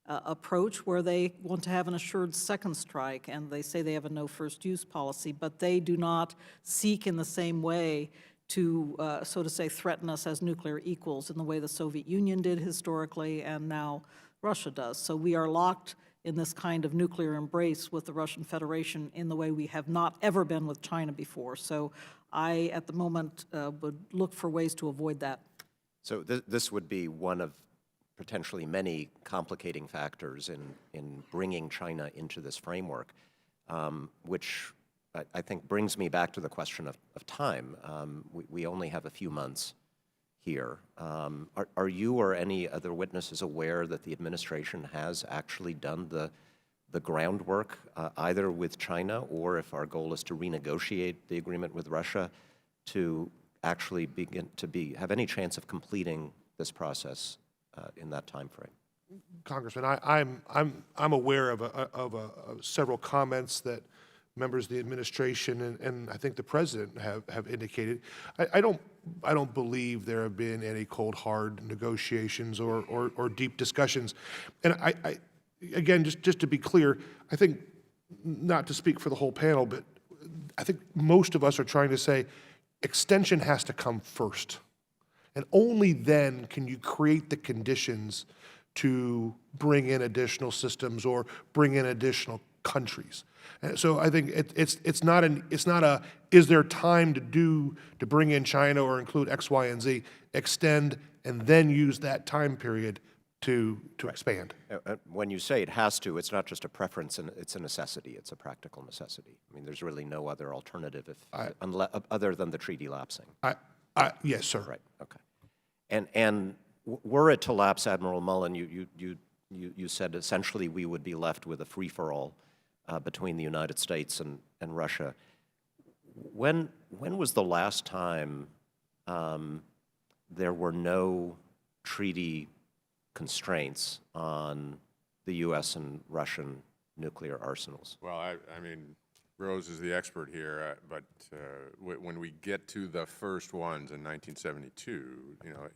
approach where they want to have an assured second strike, and they say they have a no first use policy, but they do not seek in the same way to, so to say, threaten us as nuclear equals in the way the Soviet Union did historically and now Russia does. So we are locked in this kind of nuclear embrace with the Russian Federation in the way we have not ever been with China before. So I, at the moment, would look for ways to avoid that. So this would be one of potentially many complicating factors in bringing China into this framework, which I think brings me back to the question of time. We only have a few months here. Are you or any other witnesses aware that the administration has actually done the groundwork, either with China or, if our goal is to renegotiate the agreement with Russia, to actually begin to have any chance of completing this process in that time frame? Congressman, I'm aware of several comments that members of the administration and I think the president have indicated. I don't believe there have been any cold hard negotiations or deep discussions. And again, just to be clear, I think, not to speak for the whole panel, but I think most of us are trying to say extension has to come first. And only then can you create the conditions to bring in additional systems or bring in additional countries. And so I think it's not a is there time to bring in China or include X, Y, and Z, extend and then use that time period to expand. When you say it has to, it's not just a preference, and it's a necessity. It's a practical necessity. I mean, there's really no other alternative other than the treaty lapsing. Yes, sir. Right. Okay. And were it to lapse, Admiral Mullen, you said essentially we would be left with a free-for-all between the United States and Russia. When was the last time there were no treaty constraints on the U.S. and Russian nuclear arsenals? Well, I mean, Rose is the expert here, but when we get to the first ones in 1972, you know,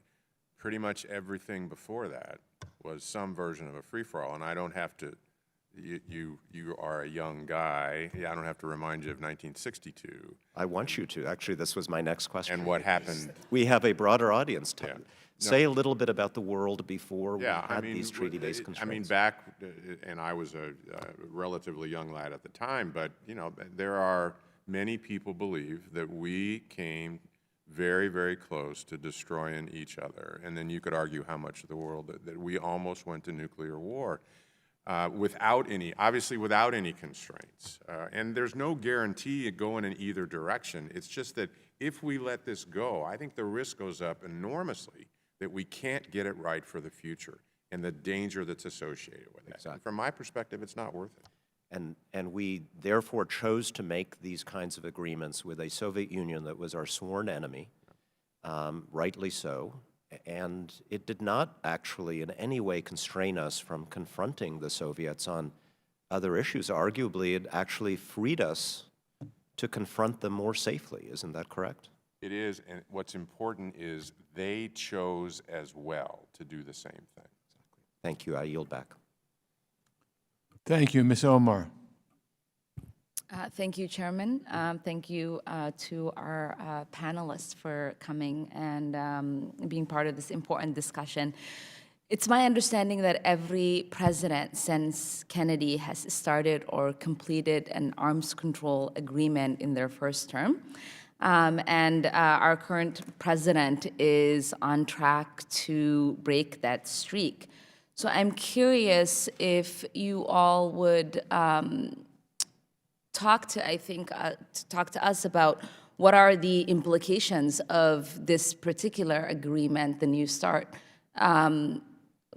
pretty much everything before that was some version of a free-for-all, and I don't have to, you are a young guy, I don't have to remind you of 1962. I want you to. Actually, this was my next question. And what happened? We have a broader audience. Yeah. Say a little bit about the world before we had these treaty-based constraints. I mean, back, and I was a relatively young lad at the time, but, you know, there are many people believe that we came very, very close to destroying each other. And then you could argue how much of the world that we almost went to nuclear war without any, obviously without any constraints. And there's no guarantee going in either direction. It's just that if we let this go, I think the risk goes up enormously that we can't get it right for the future and the danger that's associated with it. Exactly. From my perspective, it's not worth it. And we therefore chose to make these kinds of agreements with a Soviet Union that was our sworn enemy, rightly so, and it did not actually in any way constrain us from confronting the Soviets on other issues. Arguably, it actually freed us to confront them more safely. Isn't that correct? It is, and what's important is they chose as well to do the same thing. Thank you. I yield back. Thank you, Ms. Omar. Thank you, Chairman. Thank you to our panelists for coming and being part of this important discussion. It's my understanding that every president since Kennedy has started or completed an arms control agreement in their first term. And our current president is on track to break that streak. So I'm curious if you all would talk to us about what are the implications of this particular agreement, the New START,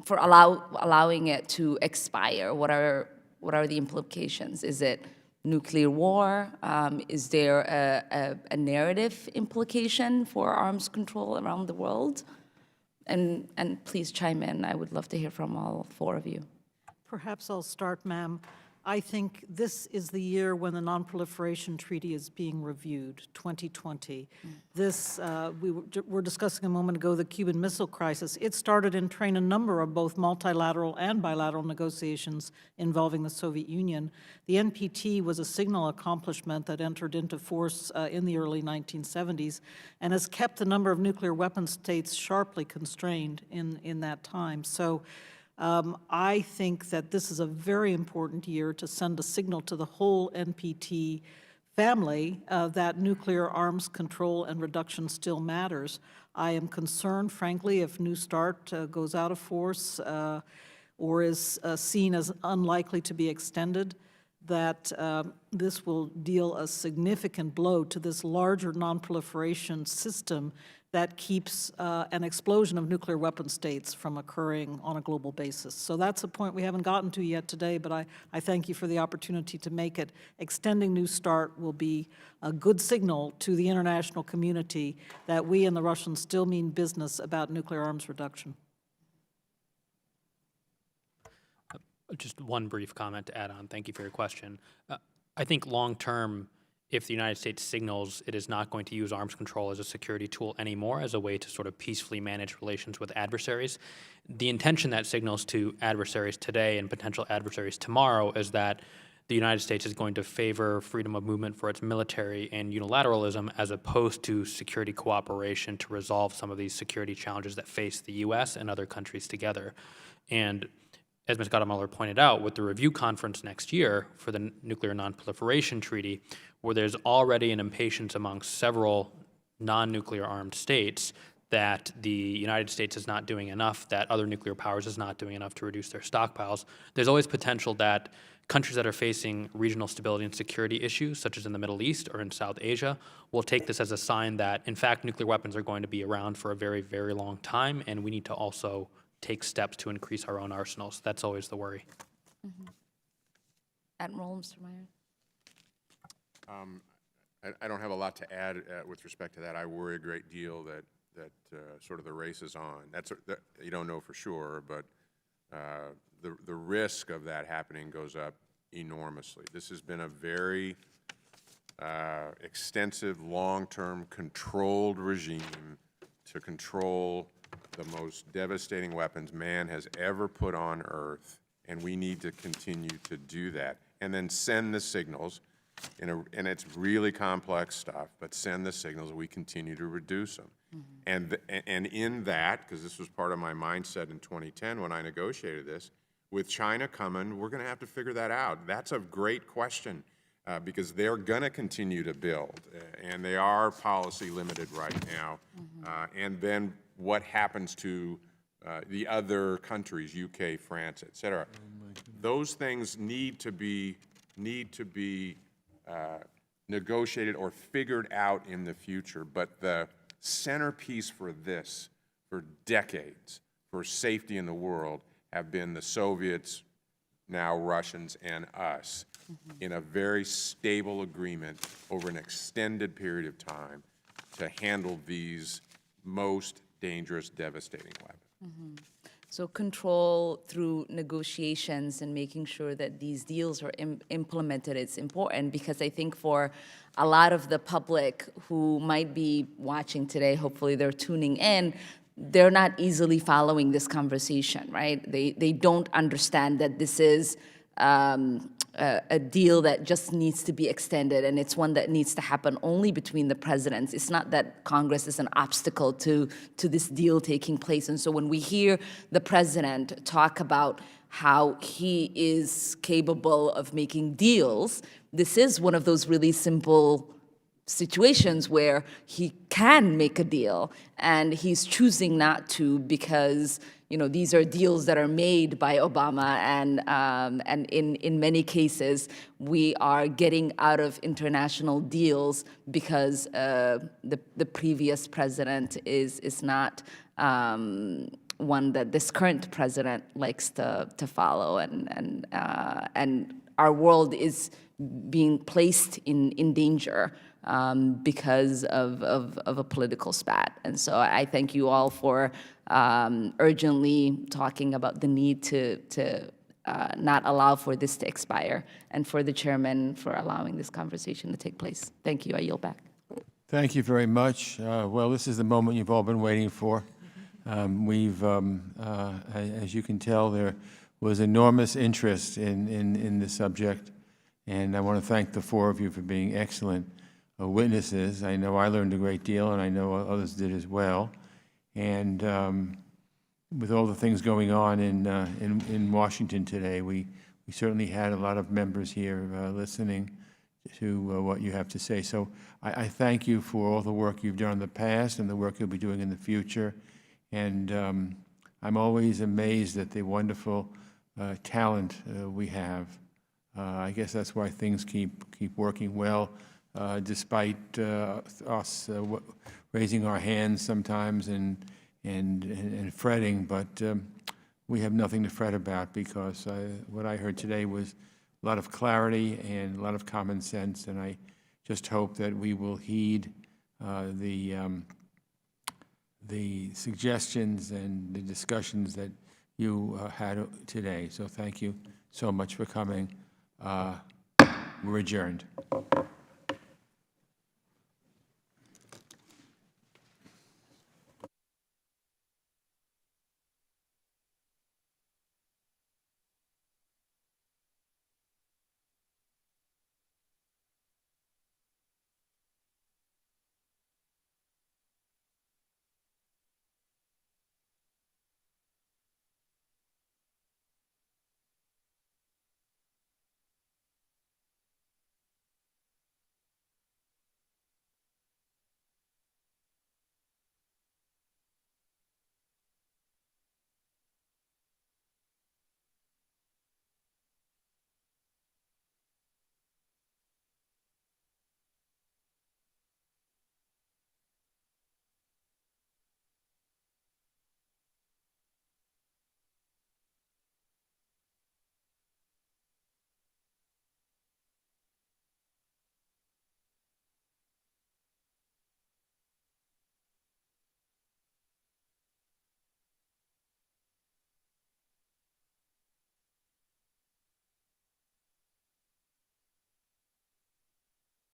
for allowing it to expire. What are the implications? Is it nuclear war? Is there a narrative implication for arms control around the world? And please chime in. I would love to hear from all four of you. Perhaps I'll start, ma'am. I think this is the year when the Non-Proliferation Treaty is being reviewed, 2020. This, we were discussing a moment ago, the Cuban Missile Crisis. It started and trained a number of both multilateral and bilateral negotiations involving the Soviet Union. The NPT was a signal accomplishment that entered into force in the early 1970s and has kept the number of nuclear weapon states sharply constrained in that time. So I think that this is a very important year to send a signal to the whole NPT family that nuclear arms control and reduction still matters. I am concerned, frankly, if New START goes out of force or is seen as unlikely to be extended, that this will deal a significant blow to this larger non-proliferation system that keeps an explosion of nuclear weapon states from occurring on a global basis. So that's a point we haven't gotten to yet today, but I thank you for the opportunity to make it. Extending New START will be a good signal to the international community that we and the Russians still mean business about nuclear arms reduction. Just one brief comment to add on. Thank you for your question. I think long-term, if the United States signals it is not going to use arms control as a security tool anymore, as a way to sort of peacefully manage relations with adversaries, the intention that signals to adversaries today and potential adversaries tomorrow is that the United States is going to favor freedom of movement for its military and unilateralism as opposed to security cooperation to resolve some of these security challenges that face the U.S. and other countries together. And as Ms. Gottemoeller pointed out, with the review conference next year for the Nuclear Non-Proliferation Treaty, where there's already an impatience among several non-nuclear armed states that the United States is not doing enough, that other nuclear powers is not doing enough to reduce their stockpiles, there's always potential that countries that are facing regional stability and security issues, such as in the Middle East or in South Asia, will take this as a sign that, in fact, nuclear weapons are going to be around for a very, very long time, and we need to also take steps to increase our own arsenals. That's always the worry. Admiral, Mr. Meyer. I don't have a lot to add with respect to that. I worry a great deal that sort of the race is on. That you don't know for sure, but the risk of that happening goes up enormously. This has been a very extensive, long-term, controlled regime to control the most devastating weapons man has ever put on Earth, and we need to continue to do that. And then send the signals, and it's really complex stuff, but send the signals that we continue to reduce them. And in that, because this was part of my mindset in 2010 when I negotiated this, with China coming, we're going to have to figure that out. That's a great question, because they're going to continue to build, and they are policy limited right now. And then what happens to the other countries, UK, France, et cetera. Those things need to be negotiated or figured out in the future. But the centerpiece for this, for decades, for safety in the world, have been the Soviets, now Russians, and us, in a very stable agreement over an extended period of time to handle these most dangerous, devastating weapons. So control through negotiations and making sure that these deals are implemented is important, because I think for a lot of the public who might be watching today, hopefully they're tuning in, they're not easily following this conversation, right? They don't understand that this is a deal that just needs to be extended, and it's one that needs to happen only between the presidents. It's not that Congress is an obstacle to this deal taking place. And so when we hear the president talk about how he is capable of making deals, this is one of those really simple situations where he can make a deal, and he's choosing not to because, you know, these are deals that are made by Obama, and in many cases, we are getting out of international deals because the previous president is not one that this current president likes to follow, and our world is being placed in danger because of a political spat. And so I thank you all for urgently talking about the need to not allow for this to expire, and for the chairman for allowing this conversation to take place. Thank you. I yield back. Thank you very much. Well, this is the moment you've all been waiting for. As you can tell, there was enormous interest in the subject, and I want to thank the four of you for being excellent witnesses. I know I learned a great deal, and I know others did as well. And with all the things going on in Washington today, we certainly had a lot of members here listening to what you have to say. So I thank you for all the work you've done in the past and the work you'll be doing in the future. And I'm always amazed at the wonderful talent we have. I guess that's why things keep working well, despite us raising our hands sometimes and fretting. But we have nothing to fret about, because what I heard today was a lot of clarity and a lot of common sense. And I just hope that we will heed the suggestions and the discussions that you had today. So thank you so much for coming. We're adjourned.